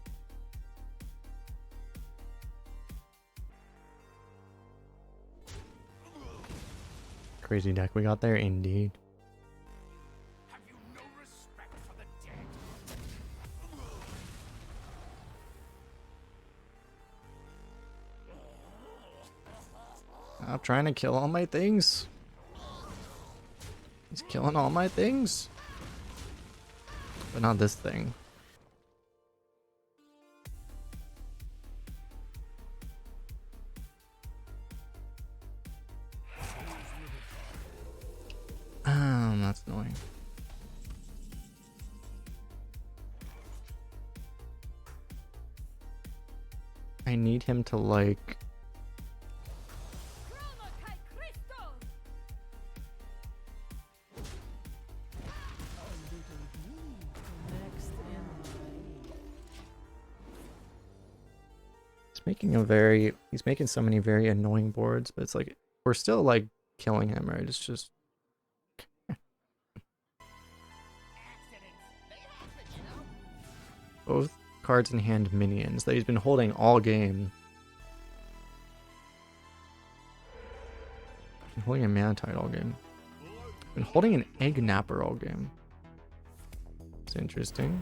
Crazy deck we got there, indeed. Have you no respect for the dead? I'm trying to kill all my things. He's killing all my things. But not this thing. That's annoying. I need him to like... He's making so many very annoying boards, but it's like, we're still like killing him, right? It's just... Both cards in hand minions that he's been holding all game. Been holding a Manatide all game. Been holding an Egg Napper all game. It's interesting.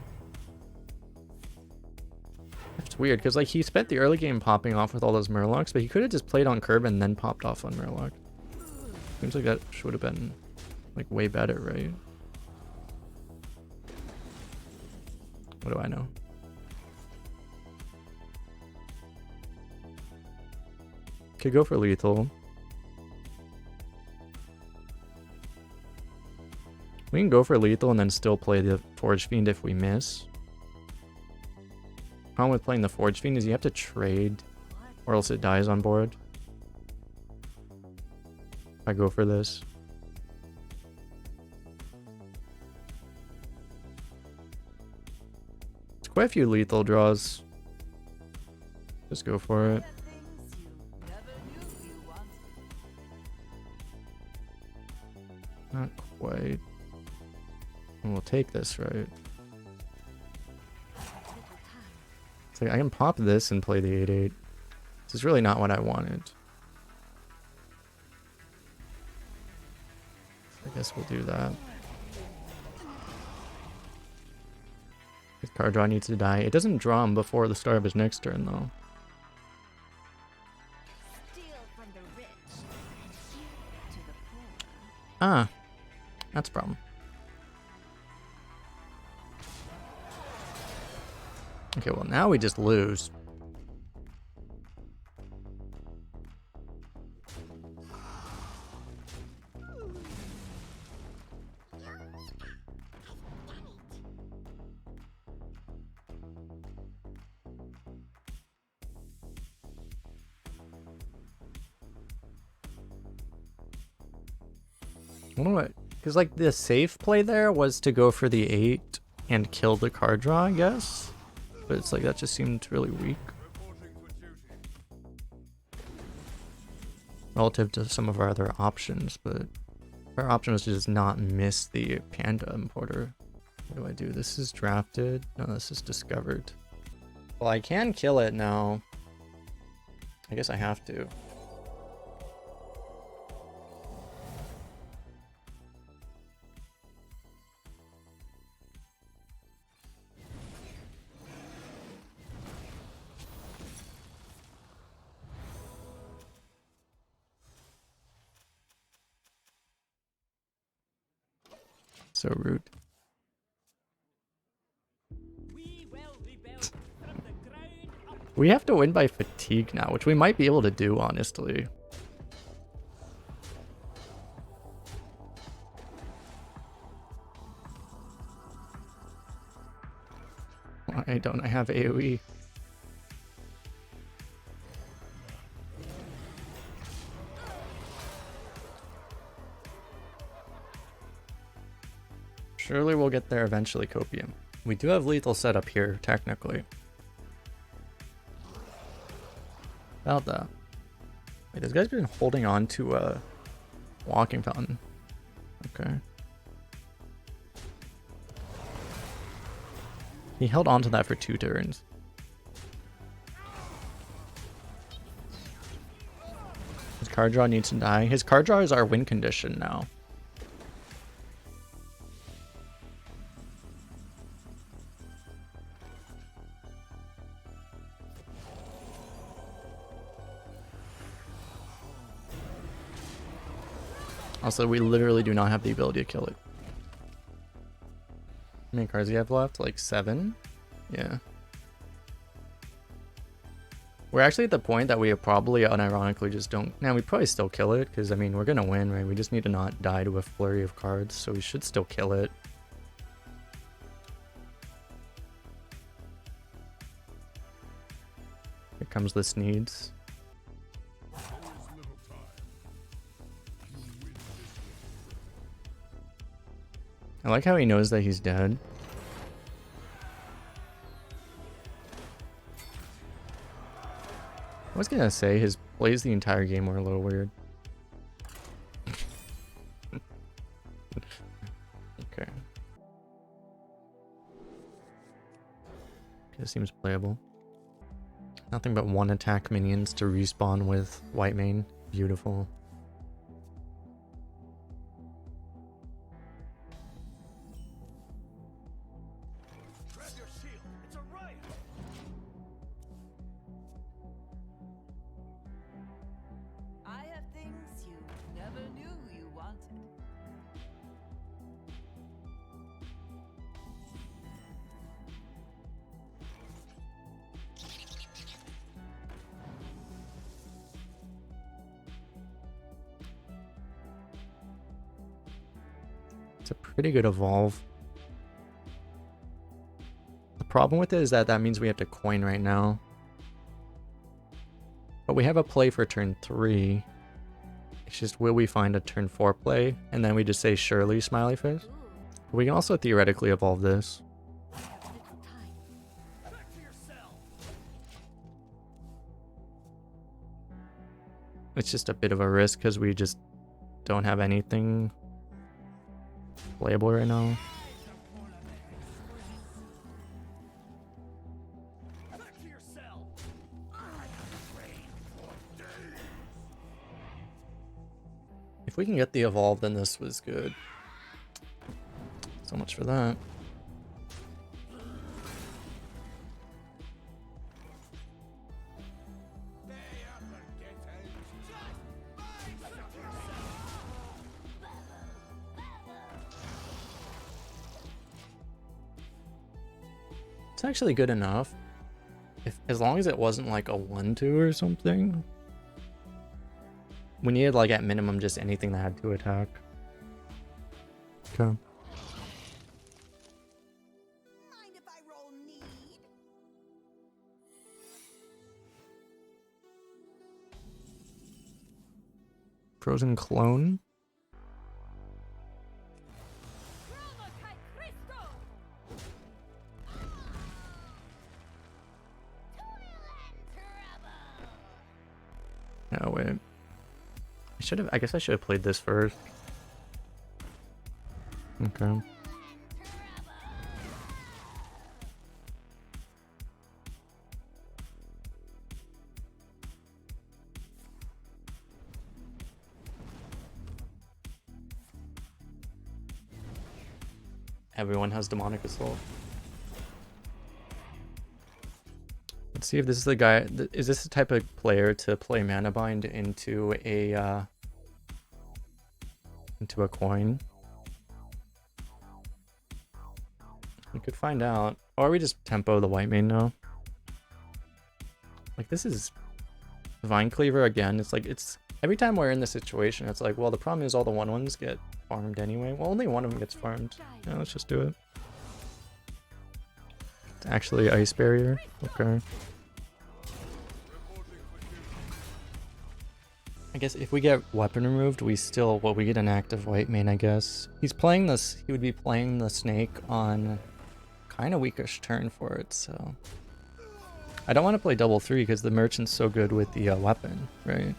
It's weird because like he spent the early game popping off with all those Murlocs, but he could have just played on Curb and then popped off on Murloc. Seems like that should have been like way better, right? What do I know? Could go for lethal. We can go for lethal and then still play the Forge Fiend if we miss. Problem with playing the Forge Fiend is you have to trade or else it dies on board. If I go for this. It's quite a few lethal draws. Just go for it. Not quite. And we'll take this, right? It's like I can pop this and play the 8/8. This is really not what I wanted. I guess we'll do that. His card draw needs to die. It doesn't draw him before the start of his next turn, though. Ah, that's a problem. Okay, well now we just lose. What? Because like the safe play there was to go for the 8 and kill the card draw, I guess. But it's like that just seemed really weak. Relative to some of our other options, but our option was to just not miss the Panda Importer. What do I do? This is drafted. No, this is discovered. Well, I can kill it now. I guess I have to. So rude. We have to win by fatigue now, which we might be able to do, honestly. Why don't I have AoE? Surely we'll get there eventually, Copium. We do have lethal set up here, technically. About that. Wait, this guy's been holding on to a walking fountain. Okay. He held on to that for 2 turns. His card draw needs to die. His card draw is our win condition now. Also, we literally do not have the ability to kill it. How many cards do you have left? Like 7? Yeah. We're actually at the point that we probably unironically just don't... Now, we probably still kill it, because, I mean, we're going to win, right? We just need to not die to a flurry of cards, so we should still kill it. Here comes the Sneeds. I like how he knows that he's dead. I was gonna say his plays the entire game were a little weird. Okay. This seems playable. Nothing but 1 attack minions to respawn with white mane. Beautiful. It's a pretty good evolve. The problem with it is that that means we have to coin right now. But we have a play for turn 3. It's just, will we find a turn 4 play? And then we just say surely smiley face. We can also theoretically evolve this. It's just a bit of a risk because we just don't have anything playable right now. If we can get the evolve, then this was good. So much for that. It's actually good enough. As long as it wasn't like a 1-2 or something. We needed like at minimum just anything that had 2 attack. Okay. Mind if I roll need? Frozen clone. No, wait. I guess I should have played this first. Okay. Everyone has demonic assault. Let's see if this is the guy. Is this the type of player to play mana bind into a coin? We could find out. Or we just tempo the white main now. Like, this is Vine Cleaver again. It's like, every time we're in this situation, it's like, well, the problem is all the 1/1s get farmed anyway. Well, only one of them gets farmed. Yeah, let's just do it. It's actually Ice Barrier. Okay. I guess if we get weapon removed, we get an active white main, I guess. He would be playing the snake on kind of weakish turn for it, so. I don't want to play double 3 because the merchant's so good with the weapon, right?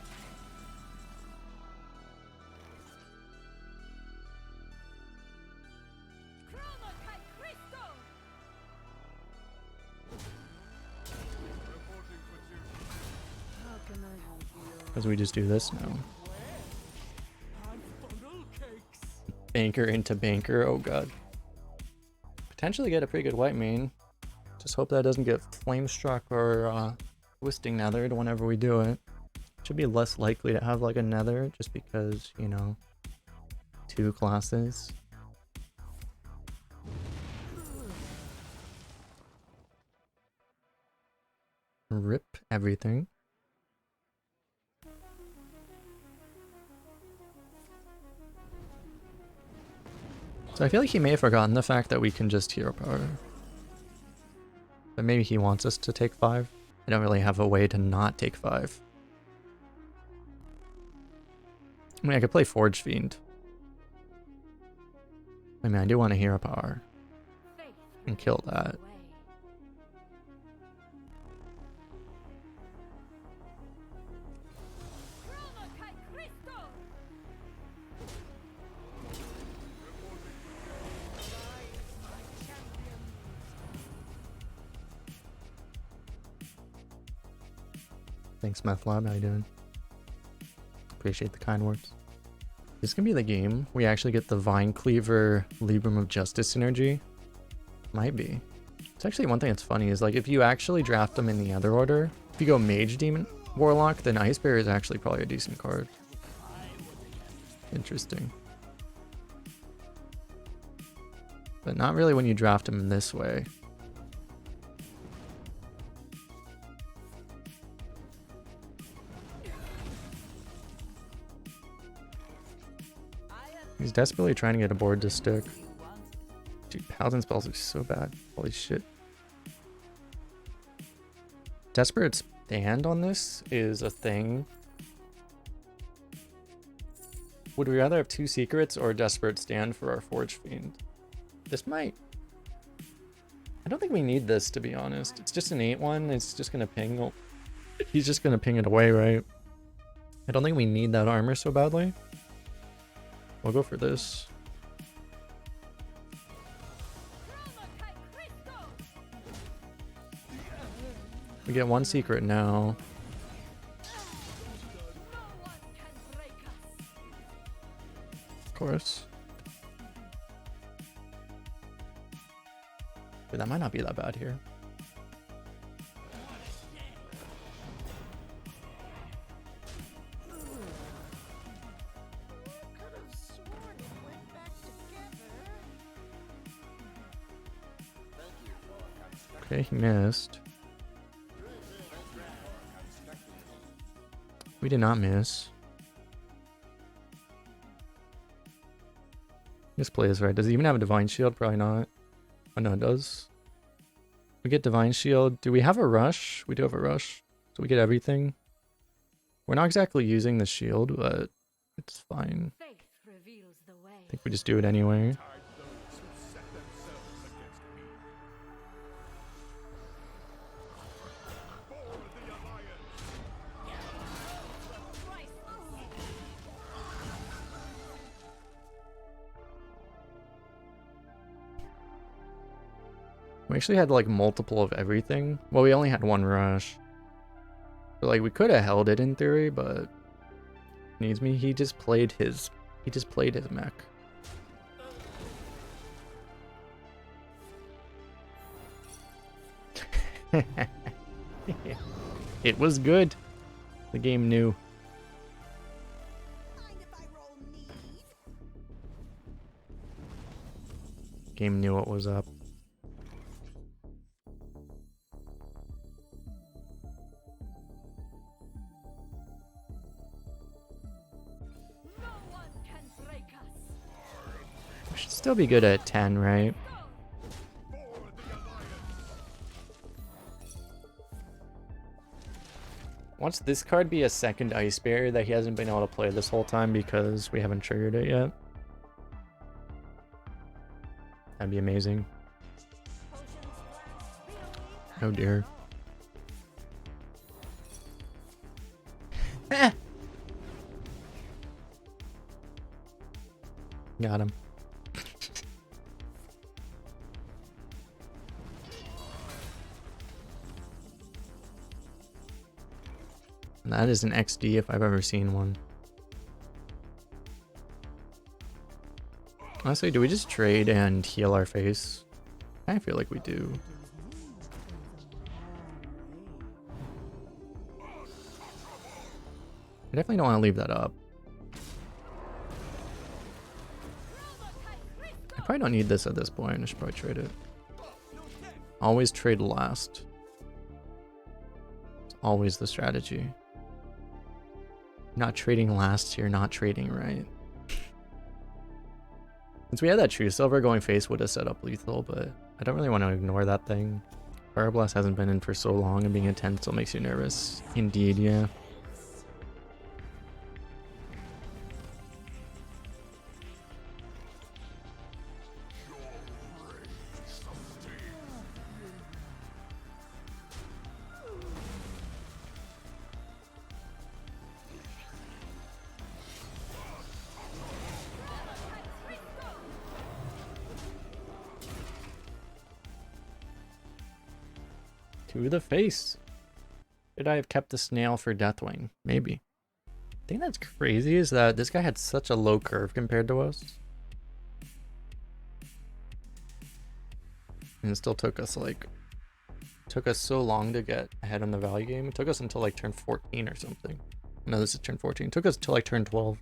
Because we just do this now. Banker into banker, oh god. Potentially get a pretty good white main. Just hope that doesn't get flame struck or twisting nethered whenever we do it. Should be less likely to have like a nether just because, you know, 2 classes. Rip everything. So I feel like he may have forgotten the fact that we can just hero power. But maybe he wants us to take 5. I don't really have a way to not take 5. I mean, I could play Forge Fiend. I mean, I do want a hero power. And kill that. Thanks, MethLab. How you doing? Appreciate the kind words. This can be the game. We actually get the Vine Cleaver Libram of Justice synergy. Might be. It's actually one thing that's funny is like if you actually draft them in the other order, if you go Mage Demon Warlock, then Ice Bear is actually probably a decent card. Interesting. But not really when you draft them this way. He's desperately trying to get a board to stick. Dude, Paladin spells are so bad. Holy shit. Desperate Stand on this is a thing. Would we rather have 2 secrets or a Desperate Stand for our Forge Fiend? This might... I don't think we need this, to be honest. It's just an 8-1. It's just going to ping. Oh, he's just going to ping it away, right? I don't think we need that armor so badly. We'll go for this. We get 1 secret now. Of course. Dude, that might not be that bad here. Okay, he missed. We did not miss. Misplay is right. Does he even have a Divine Shield? Probably not. Oh no, it does. We get Divine Shield. Do we have a rush? We do have a rush. So we get everything. We're not exactly using the shield, but it's fine. I think we just do it anyway. We actually had like multiple of everything. Well, we only had 1 rush. So like we could have held it in theory, but needs me. He just played his mech. It was good. The game knew. Game knew what was up. Should still be good at 10, right? Wants this card be a second Ice Barrier that he hasn't been able to play this whole time because we haven't triggered it yet? That'd be amazing. Oh dear. Got him. That is an XD if I've ever seen one. Honestly, do we just trade and heal our face? I feel like we do. I definitely don't want to leave that up. I probably don't need this at this point. I should probably trade it. Always trade last. It's always the strategy. Not trading last, you're not trading right. Since we had that True Silver, going face would have set up lethal, but I don't really want to ignore that thing. Fire Blast hasn't been in for so long, and being a 10 still makes you nervous. Indeed, yeah. To the face. Should I have kept the snail for Deathwing? Maybe. The thing that's crazy is that this guy had such a low curve compared to us. And it still took us so long to get ahead in the value game. It took us until like turn 14 or something. No, this is turn 14. It took us until like turn 12.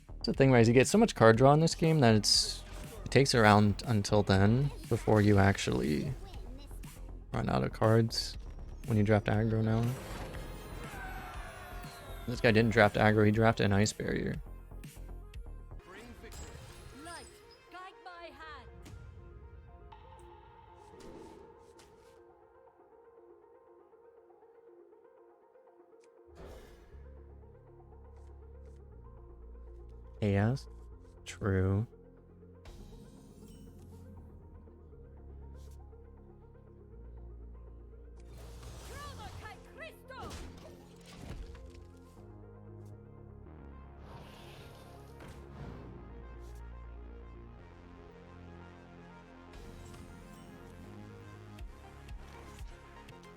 That's the thing, right? You get so much card draw in this game that it takes around until then before you actually run out of cards when you draft aggro now. This guy didn't draft aggro, he drafted an Ice Barrier. AS? True.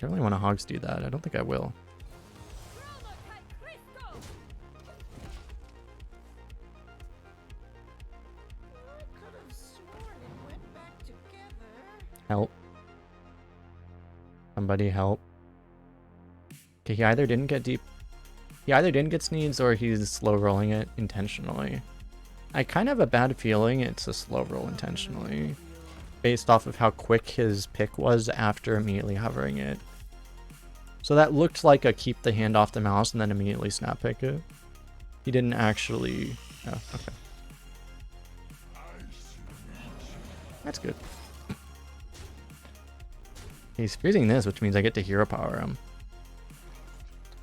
I really want to hogs do that. I don't think I will. Help. Somebody help. Okay, he either didn't get deep. He either didn't get Sneeds or he's slow rolling it intentionally. I kind of have a bad feeling it's a slow roll intentionally, based off of how quick his pick was after immediately hovering it. So that looked like a keep the hand off the mouse and then immediately snap pick it. He didn't actually... Oh, okay. That's good. He's freezing this, which means I get to hero power him.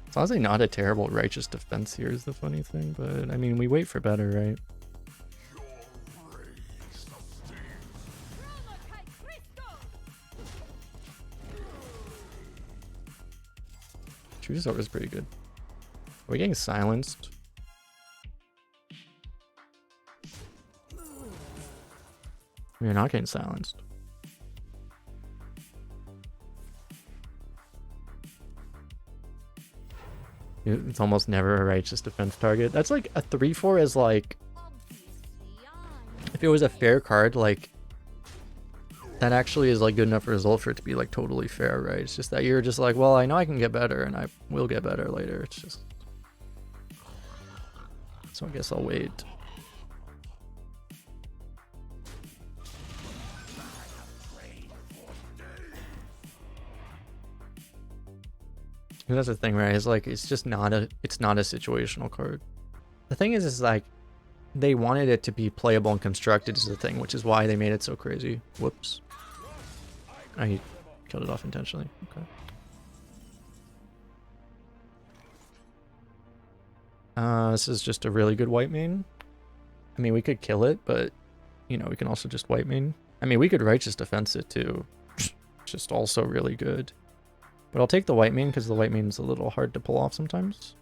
It's honestly not a terrible righteous defense here is the funny thing, but I mean, we wait for better, right? True Sword is pretty good. Are we getting silenced? We are not getting silenced. It's almost never a righteous defense target. That's like a 3-4 is like... If it was a fair card, like... That actually is like good enough result for it to be like totally fair, right? It's just that you're just like, well, I know I can get better and I will get better later. It's just... So I guess I'll wait. That's the thing, right? It's like, it's just not a, it's not a situational card. The thing is like, they wanted it to be playable and constructed is the thing, which is why they made it so crazy. Whoops. Oh, he killed it off intentionally. Okay. This is just a really good white main. I mean, we could kill it, but, you know, we can also just white main. I mean, we could righteous defense it too. Just also really good. But I'll take the white main because the white main is a little hard to pull off sometimes.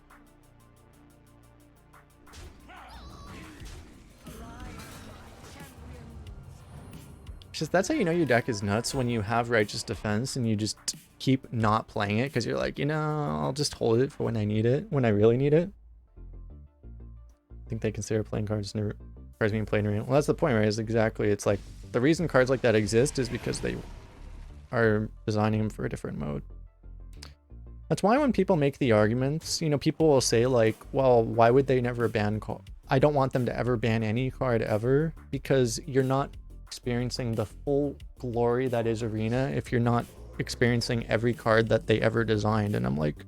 Just that's how you know your deck is nuts, when you have righteous defense and you just keep not playing it because you're like, you know, I'll just hold it for when I need it, when I really need it. I think they consider playing cards being played in arena. Well, that's the point, right? Is exactly, it's like the reason cards like that exist is because they are designing them for a different mode. That's why when people make the arguments, you know, people will say like, well, why would they never ban card? I don't want them to ever ban any card ever, because you're not experiencing the full glory that is arena if you're not experiencing every card that they ever designed. And I'm like,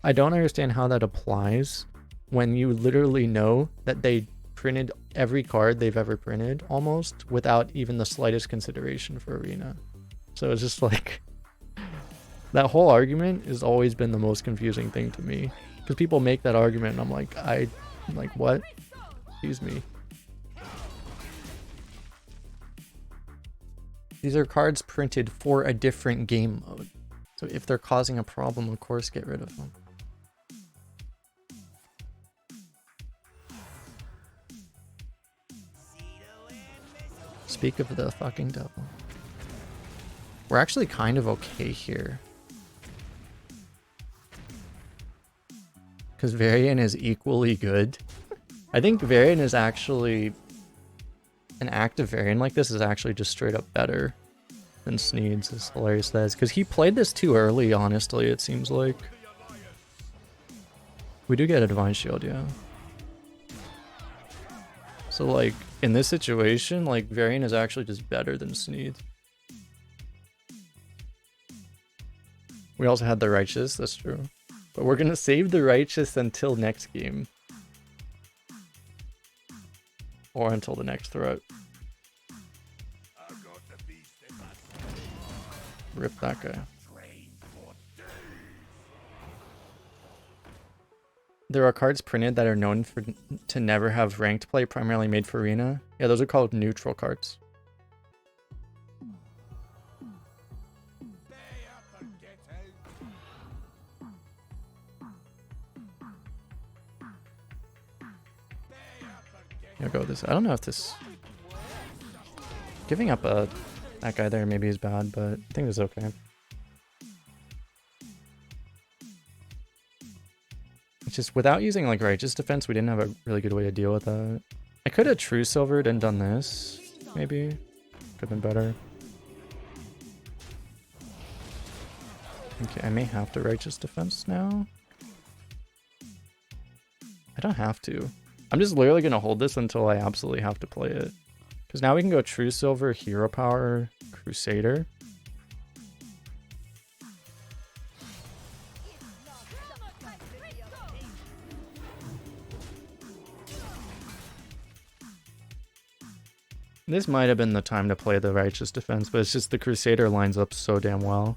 I don't understand how that applies when you literally know that they printed every card they've ever printed almost without even the slightest consideration for arena. So it's just like, that whole argument has always been the most confusing thing to me, because people make that argument and I'm like, I'm like, what? Excuse me. These are cards printed for a different game mode. So if they're causing a problem, of course, get rid of them. Speak of the fucking devil. We're actually kind of okay here. Because Varian is equally good. I think Varian is actually... An active Varian like this is actually just straight up better than Sneeds, as hilarious that is. Because he played this too early, honestly, it seems like. We do get a Divine Shield, yeah. So, like, in this situation, like, Varian is actually just better than Sneeds. We also had the Righteous, that's true. But we're gonna save the Righteous until next game. Or until the next threat. Rip that guy. there are cards printed that are known for to never have ranked play, primarily made for Arena. Yeah, those are called neutral cards. I'll go with this. I don't know if this... Giving up that guy there maybe is bad, but I think it's okay. It's just without using like Righteous Defense, we didn't have a really good way to deal with that. I could have True Silvered and done this, maybe. Could have been better. Okay, I may have to Righteous Defense now. I don't have to. I'm just literally going to hold this until I absolutely have to play it. Because now we can go True Silver, Hero Power, Crusader. This might have been the time to play the Righteous Defense, but it's just the Crusader lines up so damn well.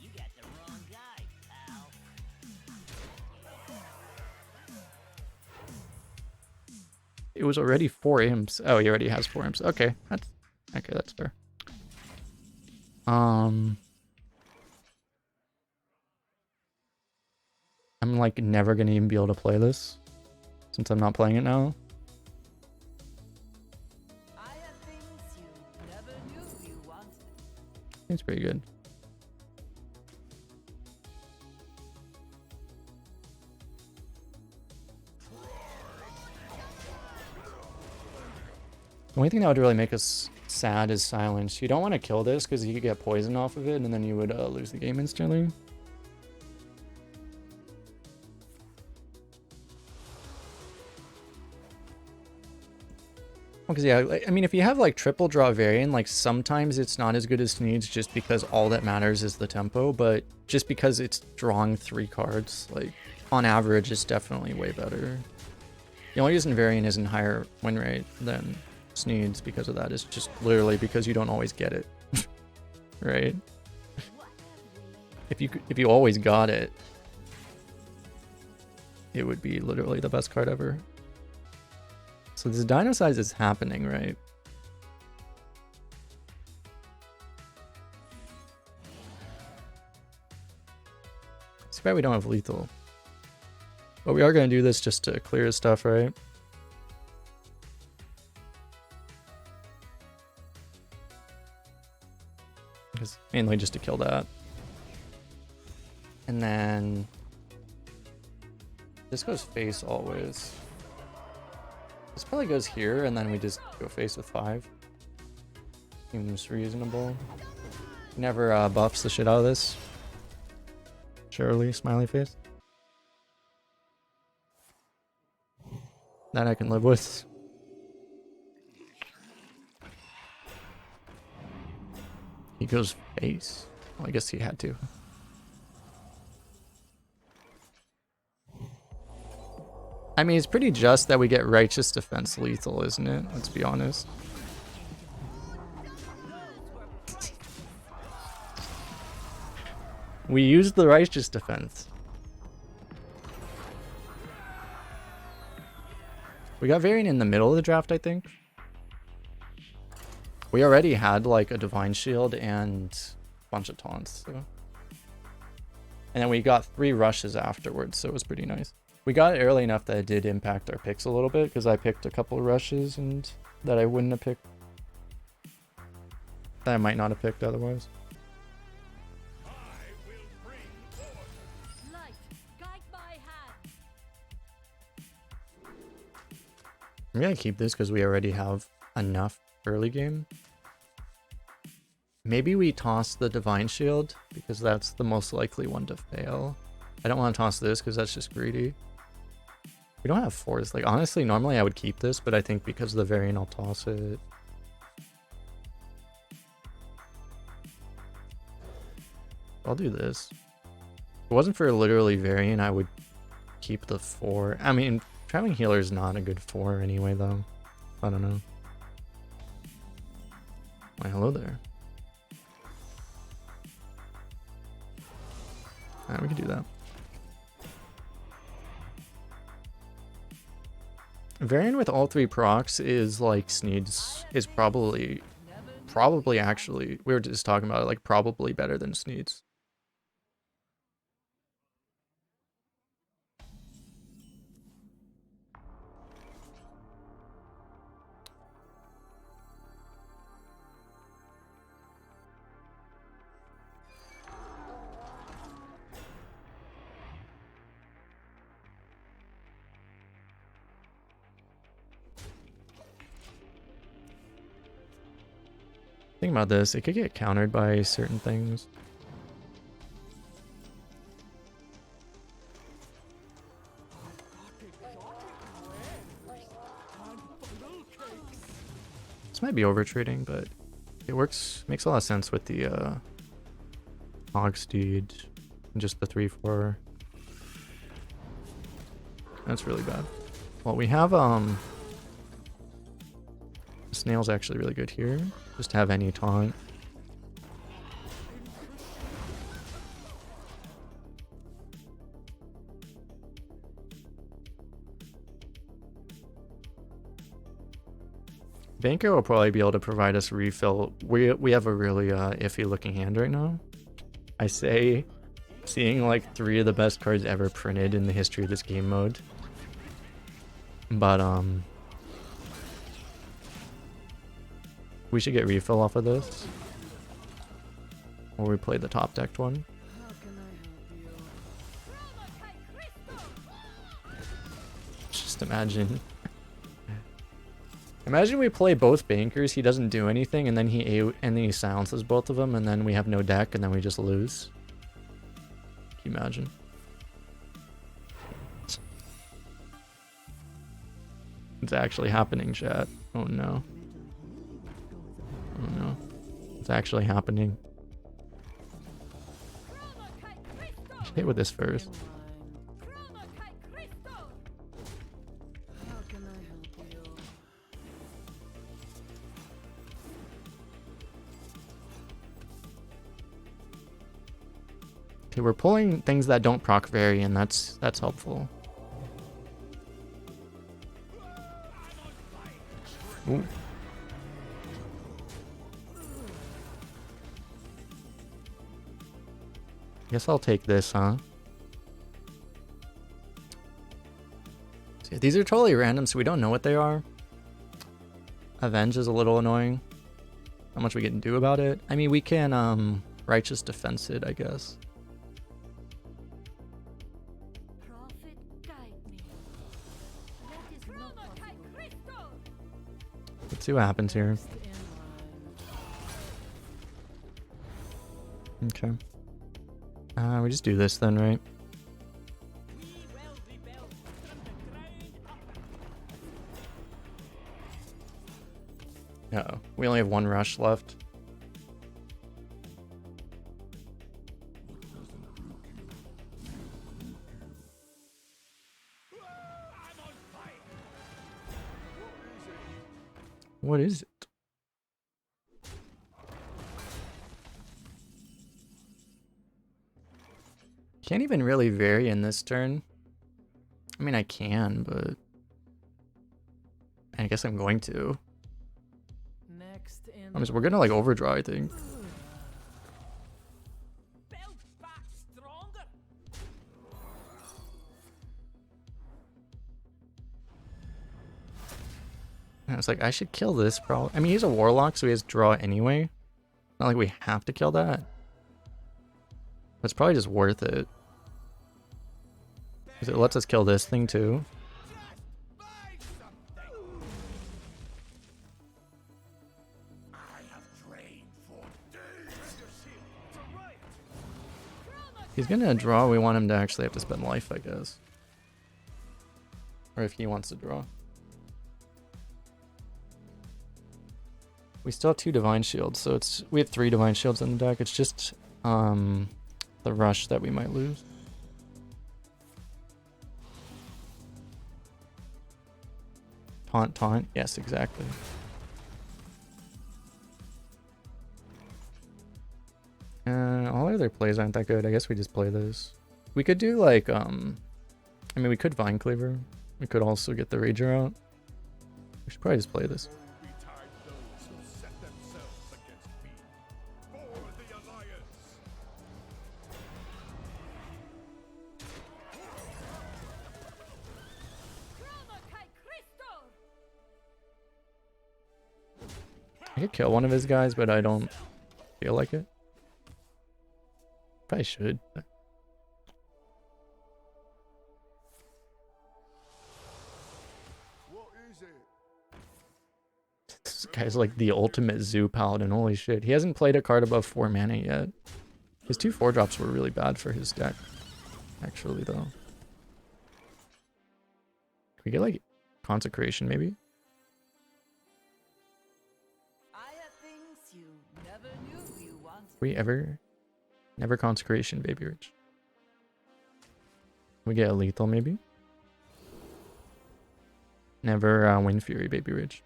You got the wrong guy, pal. It was already 4 imps. Oh, he already has 4 imps. Okay, that's fair. I'm like never gonna even be able to play this since I'm not playing it now. I have things you never knew you wanted. It's pretty good. The only thing that would really make us sad is silence. You don't want to kill this because you could get poison off of it and then you would lose the game instantly. Because yeah, I mean, if you have like triple draw variant, like sometimes it's not as good as Sneeds just because all that matters is the tempo, but just because it's drawing 3 cards, like on average, it's definitely way better. The only reason variant isn't higher win rate than Sneeds because of that is just literally because you don't always get it, right? If you always got it, it would be literally the best card ever. So this dino size is happening, right? It's bad we don't have lethal. But we are going to do this just to clear his stuff, right? Because mainly just to kill that. And then this goes face always. This probably goes here, and then we just go face with 5. Seems reasonable. Never buffs the shit out of this. Surely, smiley face. That I can live with. He goes face. Well, I guess he had to. I mean, it's pretty just that we get Righteous Defense lethal, isn't it? Let's be honest. We used the Righteous Defense. We got variant in the middle of the draft, I think. We already had like a Divine Shield and a bunch of taunts. So. And then we got 3 rushes afterwards, so it was pretty nice. We got it early enough that it did impact our picks a little bit, because I picked a couple of rushes and that I wouldn't have picked. That I might not have picked otherwise. Light, guide my hand. I'm gonna keep this because we already have enough early game. Maybe we toss the Divine Shield because that's the most likely one to fail. I don't want to toss this because that's just greedy. We don't have 4s. Like, honestly, normally I would keep this, but I think because of the variant, I'll toss it. I'll do this. If it wasn't for literally variant, I would keep the 4. I mean, Traveling Healer is not a good 4 anyway, though. I don't know. Why, hello there. Alright, we can do that. Variant with all 3 procs is like Sneeds is probably actually, we were just talking about it, like probably better than Sneeds. Think about this, it could get countered by certain things. This might be overtrading, but it makes a lot of sense with the Hogsteed and just the 3-4. That's really bad. Well, we have Snail's actually really good here. Just to have any taunt. Banker will probably be able to provide us refill. We have a really iffy looking hand right now. I say, seeing like 3 of the best cards ever printed in the history of this game mode. But we should get refill off of this. Or we play the top decked one. How can I help you? Just imagine. Imagine we play both bankers, he doesn't do anything, and then he silences both of them, and then we have no deck, and then we just lose. Can you imagine? It's actually happening, chat. Oh no. Oh no. It's actually happening. Hit with this first. How can I help you? Okay, we're pulling things that don't proc vary, and that's helpful. Ooh. Guess I'll take this, huh? See, these are totally random, so we don't know what they are. Avenge is a little annoying. How much we can do about it? I mean, we can Righteous Defense it, I guess. Prophet, guide me. That is not possible. Let's see what happens here. First in line. Okay. We just do this then, right? Uh-oh. We only have 1 rush left. What is it? Can't even really vary in this turn. I mean, I can, but I guess I'm going to. Next in I mean, we're gonna like overdraw, I think. Build back stronger. I was like, I should kill this probably. I mean, he's a warlock, so he has draw anyway. Not like we have to kill that. But it's probably just worth it. 'Cause it lets us kill this thing too. Buy something. I have trained for days. He's gonna draw, we want him to actually have to spend life, I guess. Or if he wants to draw. We still have 2 Divine Shields, so we have 3 Divine Shields in the deck. It's just the rush that we might lose. Taunt. Yes, exactly. other plays aren't that good. I guess we just play this. We could do like, I mean, we could Vine Cleaver. We could also get the Rager out. We should probably just play this. Betide those who set themselves against me. For the Alliance! I could kill one of his guys, but I don't feel like it. Probably should. What is it? This guy's like the ultimate zoo paladin. Holy shit. He hasn't played a card above 4 mana yet. His 2 4-drops were really bad for his deck. Actually, though. Can we get like Consecration, maybe? I have things you never knew you wanted. We ever? Never Consecration, baby rich. We get a lethal, maybe? Never Wind Fury, baby rich.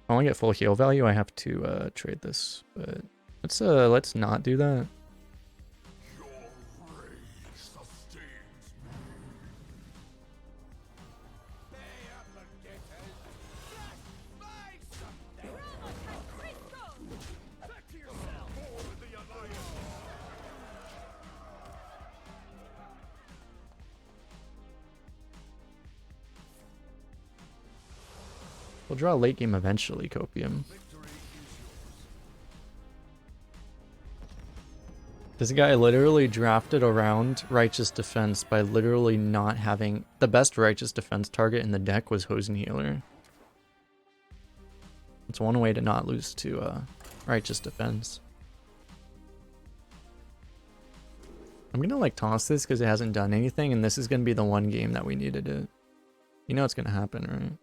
If I want to get full heal value, I have to trade this, but let's not do that. Your rage sustains me. They are forgetters. Just buy something. Back to yourself. For the Alliance. We'll draw a late game eventually, Copium. Victory is yours. This guy literally drafted around Righteous Defense by literally not having... The best Righteous Defense target in the deck was Hosen Healer. It's one way to not lose to Righteous Defense. I'm gonna like toss this because it hasn't done anything, and this is gonna be the one game that we needed it. You know it's gonna happen, right?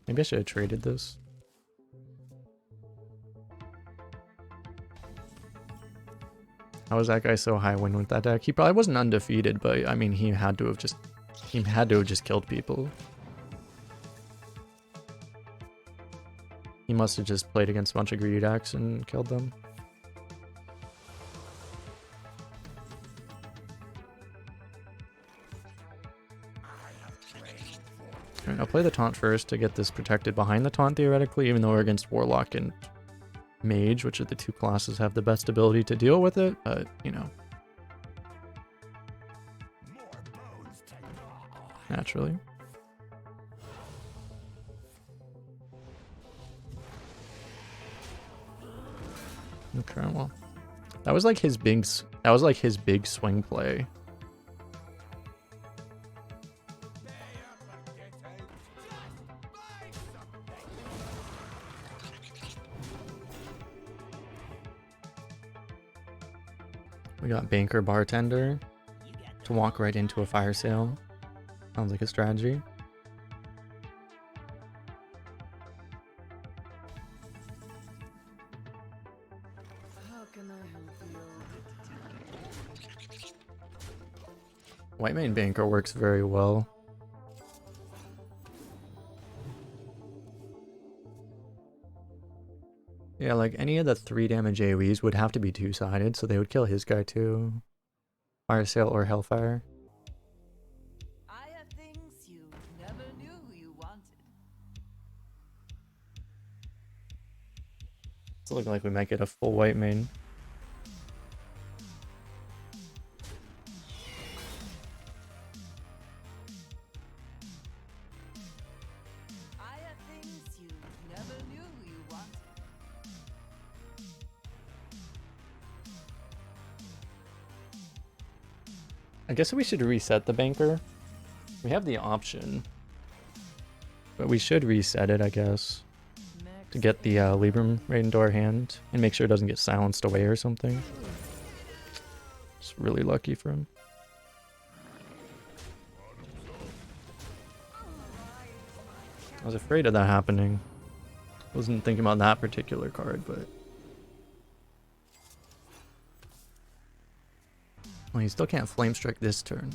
Maybe I should have traded this. How was that guy so high win with that deck? He probably wasn't undefeated, but I mean he had to have just killed people. He must have just played against a bunch of greedy decks and killed them. Alright, I'll play the taunt first to get this protected behind the taunt theoretically, even though we're against Warlock and Mage, which are the 2 classes have the best ability to deal with it, but, you know. Naturally. Okay, well. That was like his big swing play. We got Banker Bartender to walk right into a fire sale. Sounds like a strategy. How can I help you? White Mane Banker works very well. Yeah, like any of the 3 damage AoEs would have to be 2-sided, so they would kill his guy too. Fire Sale or Hellfire. I have things you never knew you wanted. It's looking like we might get a full White Mane. I have things you never knew you wanted. I guess we should reset the Banker. We have the option. But we should reset it, I guess. To get the Libram right into our hand. And make sure it doesn't get silenced away or something. Just really lucky for him. I was afraid of that happening. Wasn't thinking about that particular card, but Well, he still can't Flame Strike this turn.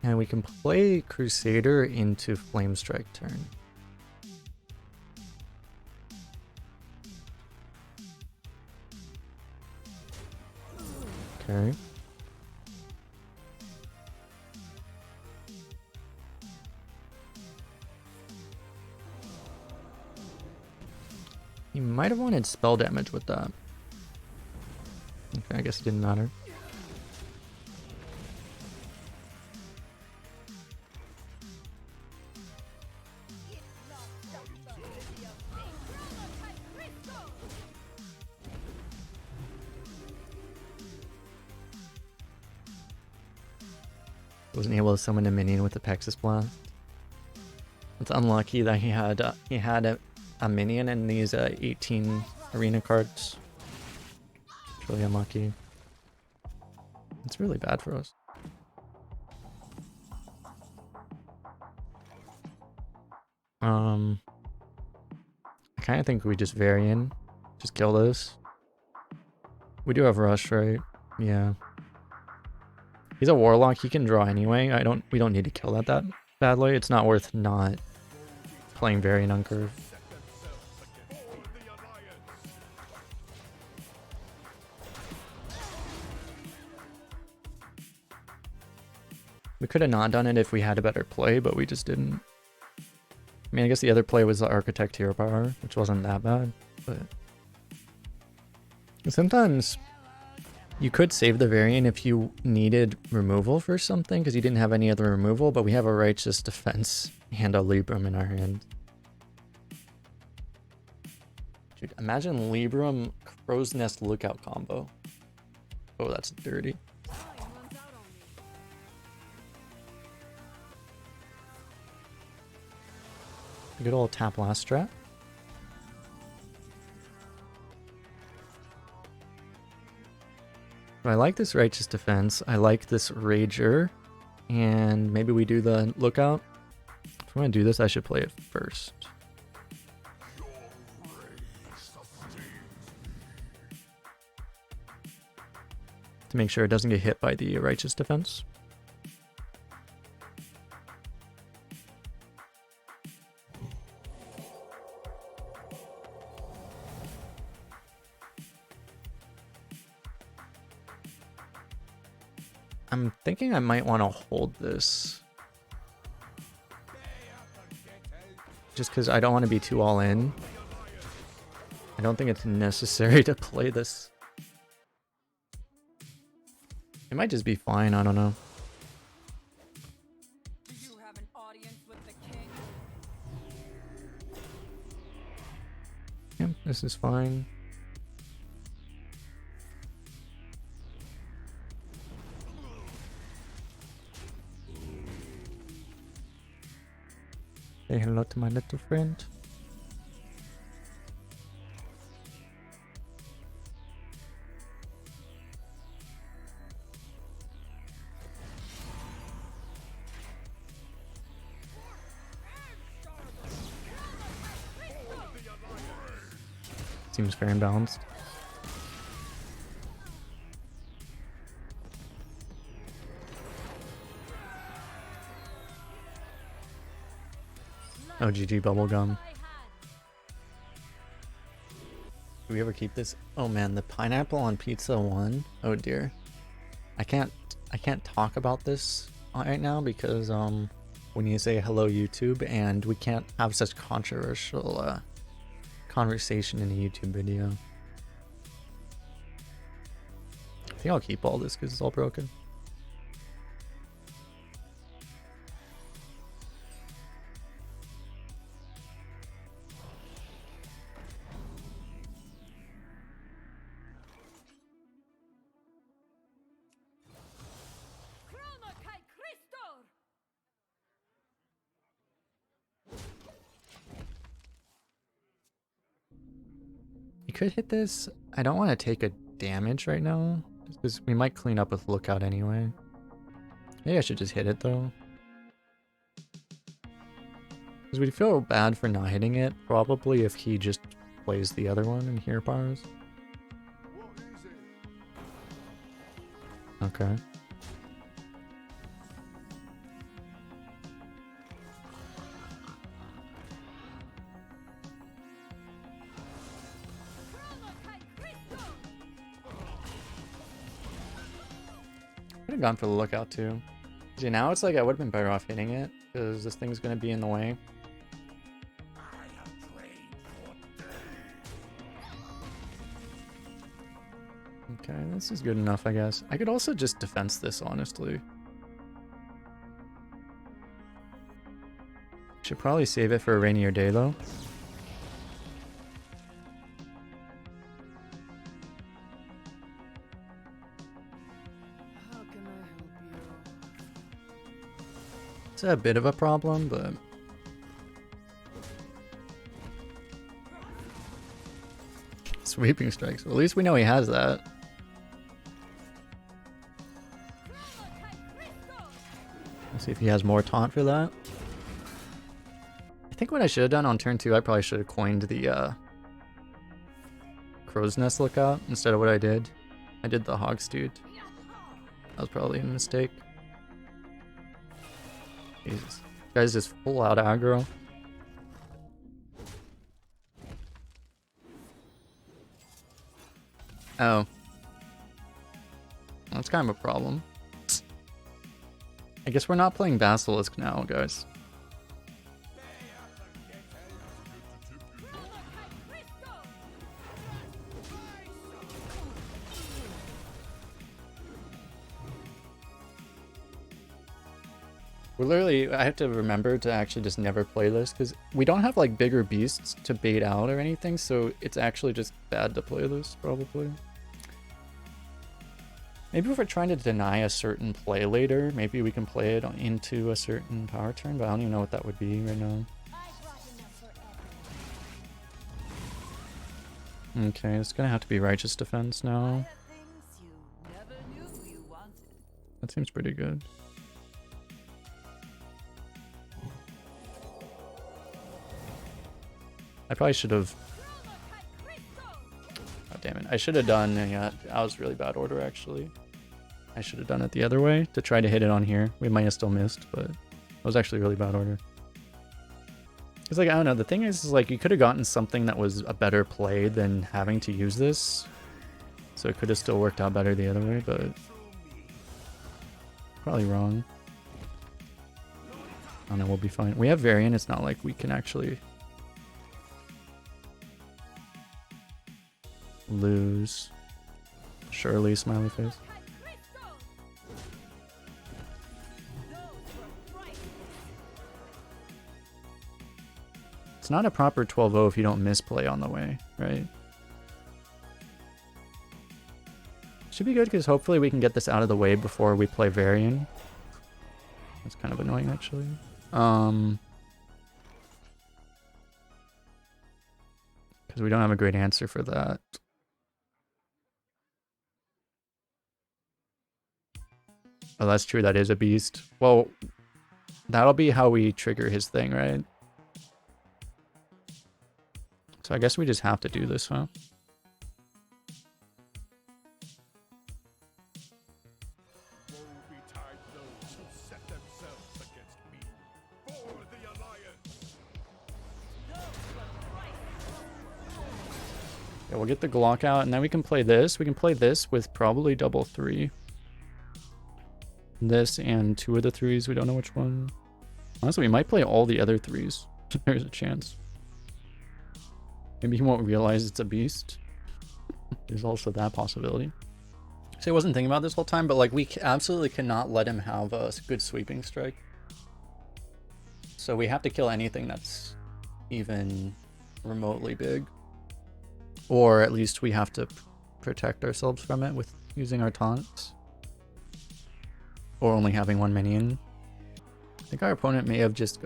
And we can play Crusader into Flame Strike turn. Okay. He might have wanted spell damage with that. Okay, I guess it didn't matter. Wasn't able to summon a minion with the Pexus Blast. It's unlucky that he had a minion in these 18 arena cards. It's really unlucky. It's really bad for us. I kind of think we just vary in, just kill this. We do have rush, right? Yeah. He's a warlock. He can draw anyway. We don't need to kill that badly. It's not worth not playing variant on curve. We could have not done it if we had a better play, but we just didn't. I mean, I guess the other play was the Architect Hero Power, which wasn't that bad, but sometimes you could save the variant if you needed removal for something, because you didn't have any other removal, but we have a Righteous Defense and a Libram in our hand. Dude, imagine Libram Crow's Nest Lookout combo. Oh, that's dirty. Good old tap last strat. I like this Righteous Defense. I like this Rager. And maybe we do the Lookout. If I want to do this, I should play it first. To make sure it doesn't get hit by the Righteous Defense. I'm thinking I might want to hold this. Just because I don't want to be too all in. I don't think it's necessary to play this. It might just be fine, I don't know. Do you have an audience with the king? Yeah, this is fine. Say hello to my little friend. Seems fair and balanced. Oh, GG bubblegum. Do we ever keep this? Oh man, the pineapple on pizza 1. Oh dear. I can't talk about this right now because we need to say hello YouTube, and we can't have such controversial conversation in a YouTube video. I think I'll keep all this because it's all broken. You could hit this. I don't want to take a damage right now, because we might clean up with Lookout anyway. Maybe I should just hit it though. Because we'd feel bad for not hitting it, probably, if he just plays the other one and Hero Powers. Okay. Could have gone for the lookout too. See, now it's like I would have been better off hitting it because this thing's gonna be in the way. Okay, this is good enough, I guess. I could also just defense this, honestly. Should probably save it for a rainier day, though. How can I help you? It's a bit of a problem, but... Sweeping strikes. Well, at least we know he has that. Let's see if he has more taunt for that. I think what I should have done on turn 2, I probably should have coined the Crow's Nest lookout instead of what I did. I did the Hogstewed. That was probably a mistake. Jesus. Guys just full out aggro. Oh. That's kind of a problem. I guess we're not playing Basilisk now, guys. We're literally, I have to remember to actually just never play this because we don't have like bigger beasts to bait out or anything, so it's actually just bad to play this, probably. Maybe if we're trying to deny a certain play later, maybe we can play it into a certain power turn, but I don't even know what that would be right now. Okay, it's gonna have to be Righteous Defense now. That seems pretty good. I probably should have... Oh, damn it. I should have done... Yeah, that was really bad order, actually. I should have done it the other way to try to hit it on here. We might have still missed, but it was actually really bad order. It's like, I don't know. The thing is like, you could have gotten something that was a better play than having to use this. So it could have still worked out better the other way, but... Probably wrong. I don't know, we'll be fine. We have Variant. It's not like we can actually... lose. Surely, smiley face. It's not a proper 12-0 if you don't misplay on the way, right? Should be good because hopefully we can get this out of the way before we play Varian. That's kind of annoying, actually. Because we don't have a great answer for that. Oh, that's true. That is a beast. Well, that'll be how we trigger his thing, right? So I guess we just have to do this, huh? Woe betide those who set themselves against me. For the Alliance! Yeah, we'll get the Glock out, and then we can play this. We can play this with probably double 3. This and 2 of the 3s. We don't know which one. Honestly, we might play all the other 3s. There's a chance. Maybe he won't realize it's a beast. There's also that possibility. So I wasn't thinking about this whole time, but like we absolutely cannot let him have a good sweeping strike. So we have to kill anything that's even remotely big. Or at least we have to protect ourselves from it with using our taunts. Or only having one minion. I think our opponent may have just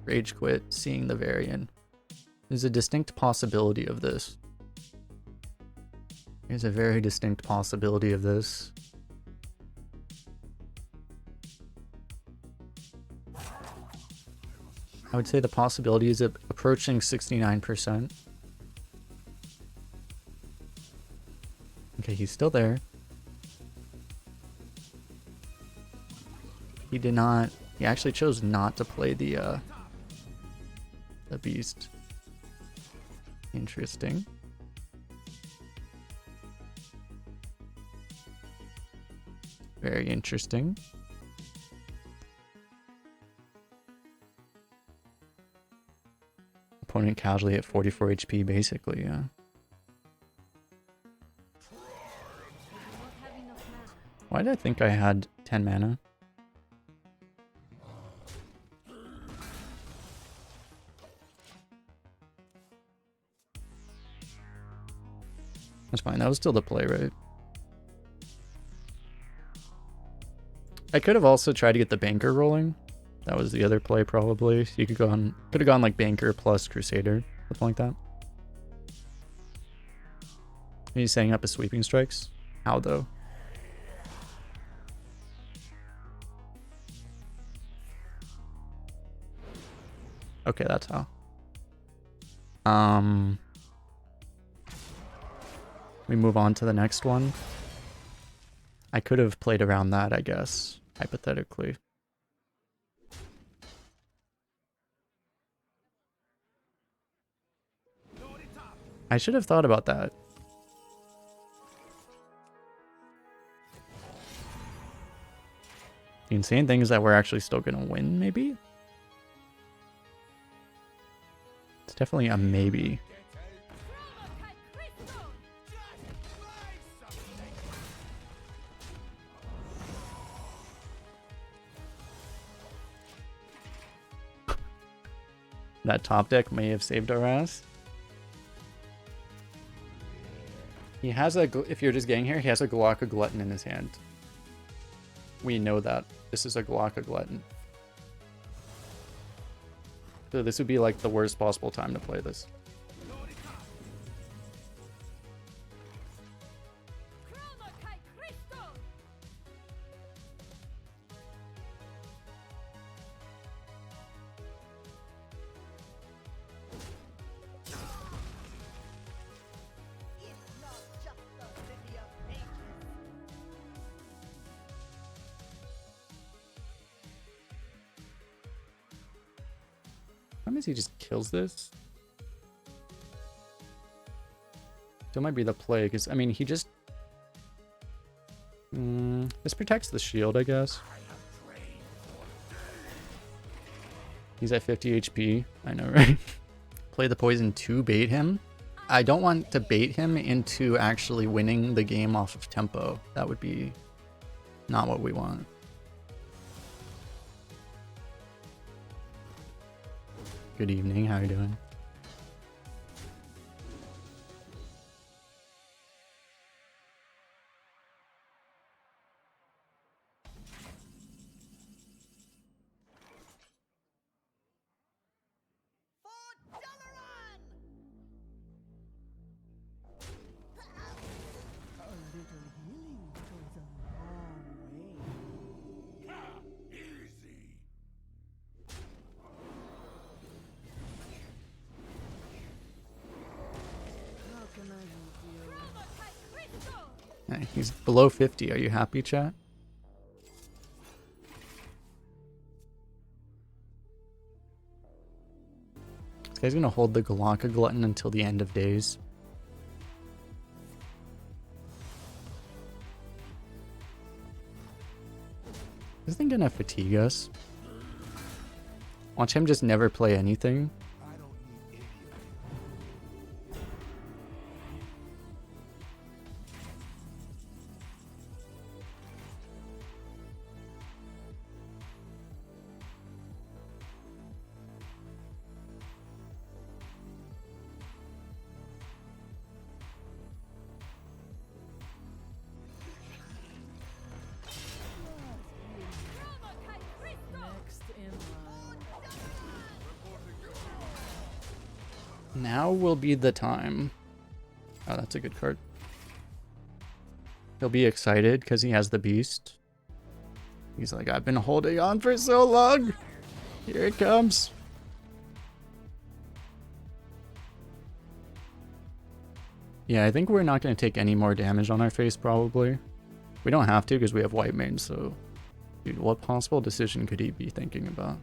rage quit seeing the Varian. There's a distinct possibility of this. There's a very distinct possibility of this. I would say the possibility is approaching 69%. Okay, he's still there. He did not. He actually chose not to play the beast. Interesting. Very interesting. Opponent casually at 44 HP, basically, yeah. Why did I think I had 10 mana? That's fine. That was still the play, right? I could have also tried to get the banker rolling. That was the other play, probably. So you could have gone like banker plus crusader, something like that. He's setting up his sweeping strikes. How though? Okay, that's how. We move on to the next one. I could have played around that, I guess, hypothetically. I should have thought about that. The insane thing is that we're actually still gonna win, maybe? It's definitely a maybe. That top deck may have saved our ass. He has a, if you're just getting here, he has a Galaka Glutton in his hand. We know that. This is a Galaka Glutton. So this would be like the worst possible time to play this. He just kills this. That might be the play, because I mean he just this protects the shield, I guess. He's at 50 HP. I know, right? Play the poison to bait him. I don't want to bait him into actually winning the game off of tempo. That would be not what we want. Good evening, how are you doing? He's below 50. Are you happy, chat? This guy's gonna hold the Galaka Glutton until the end of days. Is this thing gonna fatigue us? Watch him just never play anything. Now will be the time. Oh, that's a good card. He'll be excited because he has the beast. He's like, I've been holding on for so long. Here it comes. Yeah, I think we're not going to take any more damage on our face, probably. We don't have to because we have white mane, so Dude, what possible decision could he be thinking about?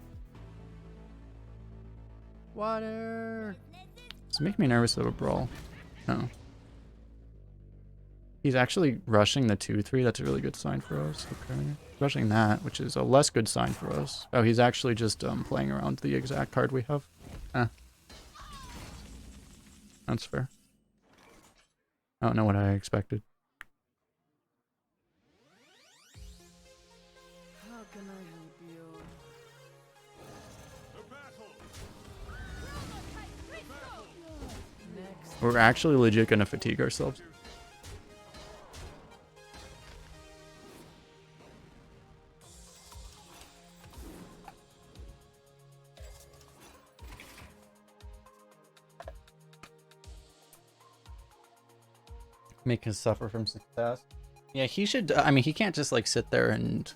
Water! Does it make me nervous of a brawl? No. He's actually rushing the 2-3. That's a really good sign for us. Okay. Rushing that, which is a less good sign for us. Oh, he's actually just playing around the exact card we have. That's fair. I don't know what I expected. How can I help you? Next. We're actually legit gonna fatigue ourselves. Make us suffer from success. Yeah, he should. I mean, he can't just like sit there and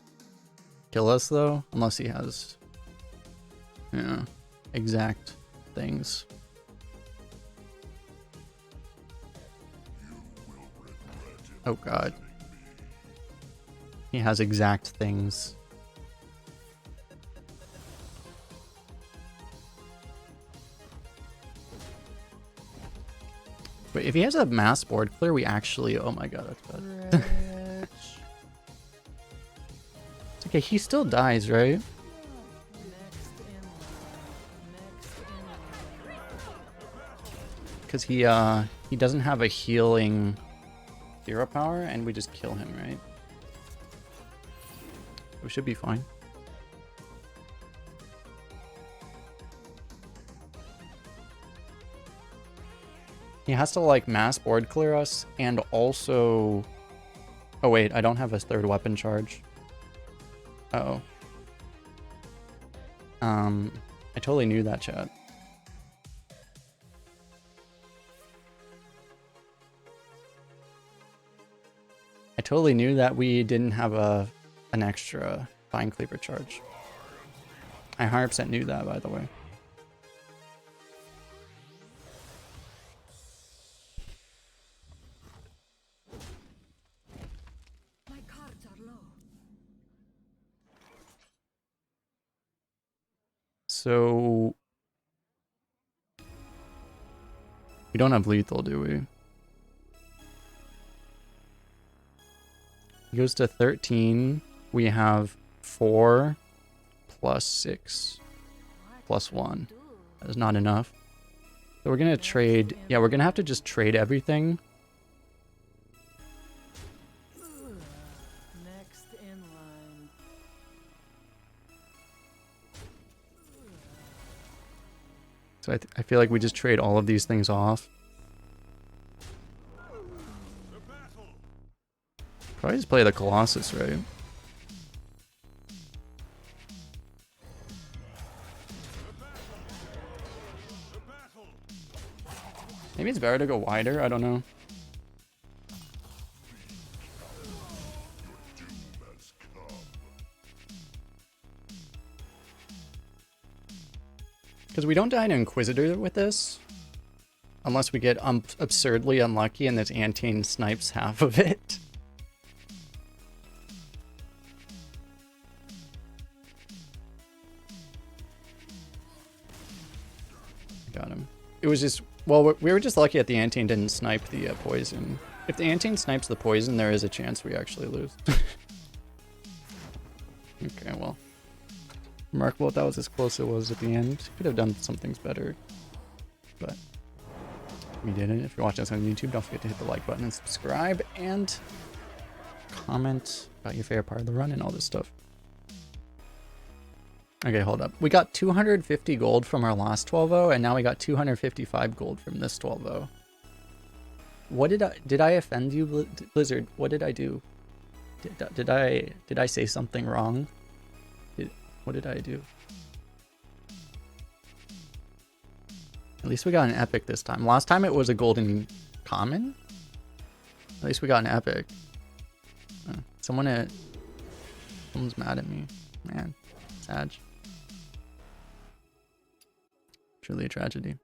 kill us though, unless he has, exact things. Oh god. He has exact things. Wait, if he has a mass board clear, we actually... Oh my god, that's bad. It's okay, he still dies, right? Next in line. Next in line. Because he doesn't have a healing hero power, and we just kill him, right? We should be fine. He has to like mass board clear us and also... Oh wait, I don't have a third weapon charge. Uh-oh. I totally knew that, chat. I totally knew that we didn't have an extra Vine Cleaver charge. I 100% knew that, by the way. My cards are low. So... We don't have lethal, do we? He goes to 13. We have 4 plus 6 plus 1. That is not enough. So we're gonna trade... Yeah, we're gonna have to just trade everything. Next in line. So I feel like we just trade all of these things off. Probably just play the Colossus, right? Maybe it's better to go wider, I don't know. Because we don't die to Inquisitor with this. Unless we get absurdly unlucky and this Antine snipes half of it. Got him. It was just... Well, we were just lucky that the Antine didn't snipe the poison. If the Antine snipes the poison, there is a chance we actually lose. Okay, well. Remarkable that was as close as it was at the end. Could have done some things better. But we didn't. If you're watching us on YouTube, don't forget to hit the like button and subscribe. And comment about your favorite part of the run and all this stuff. Okay, hold up. We got 250 gold from our last 12-0, and now we got 255 gold from this 12-0. What did I offend you, Blizzard? What did I do? Did I say something wrong? What did I do? At least we got an epic this time. Last time it was a golden common. At least we got an epic. Someone's mad at me, man. Sad. Truly a tragedy.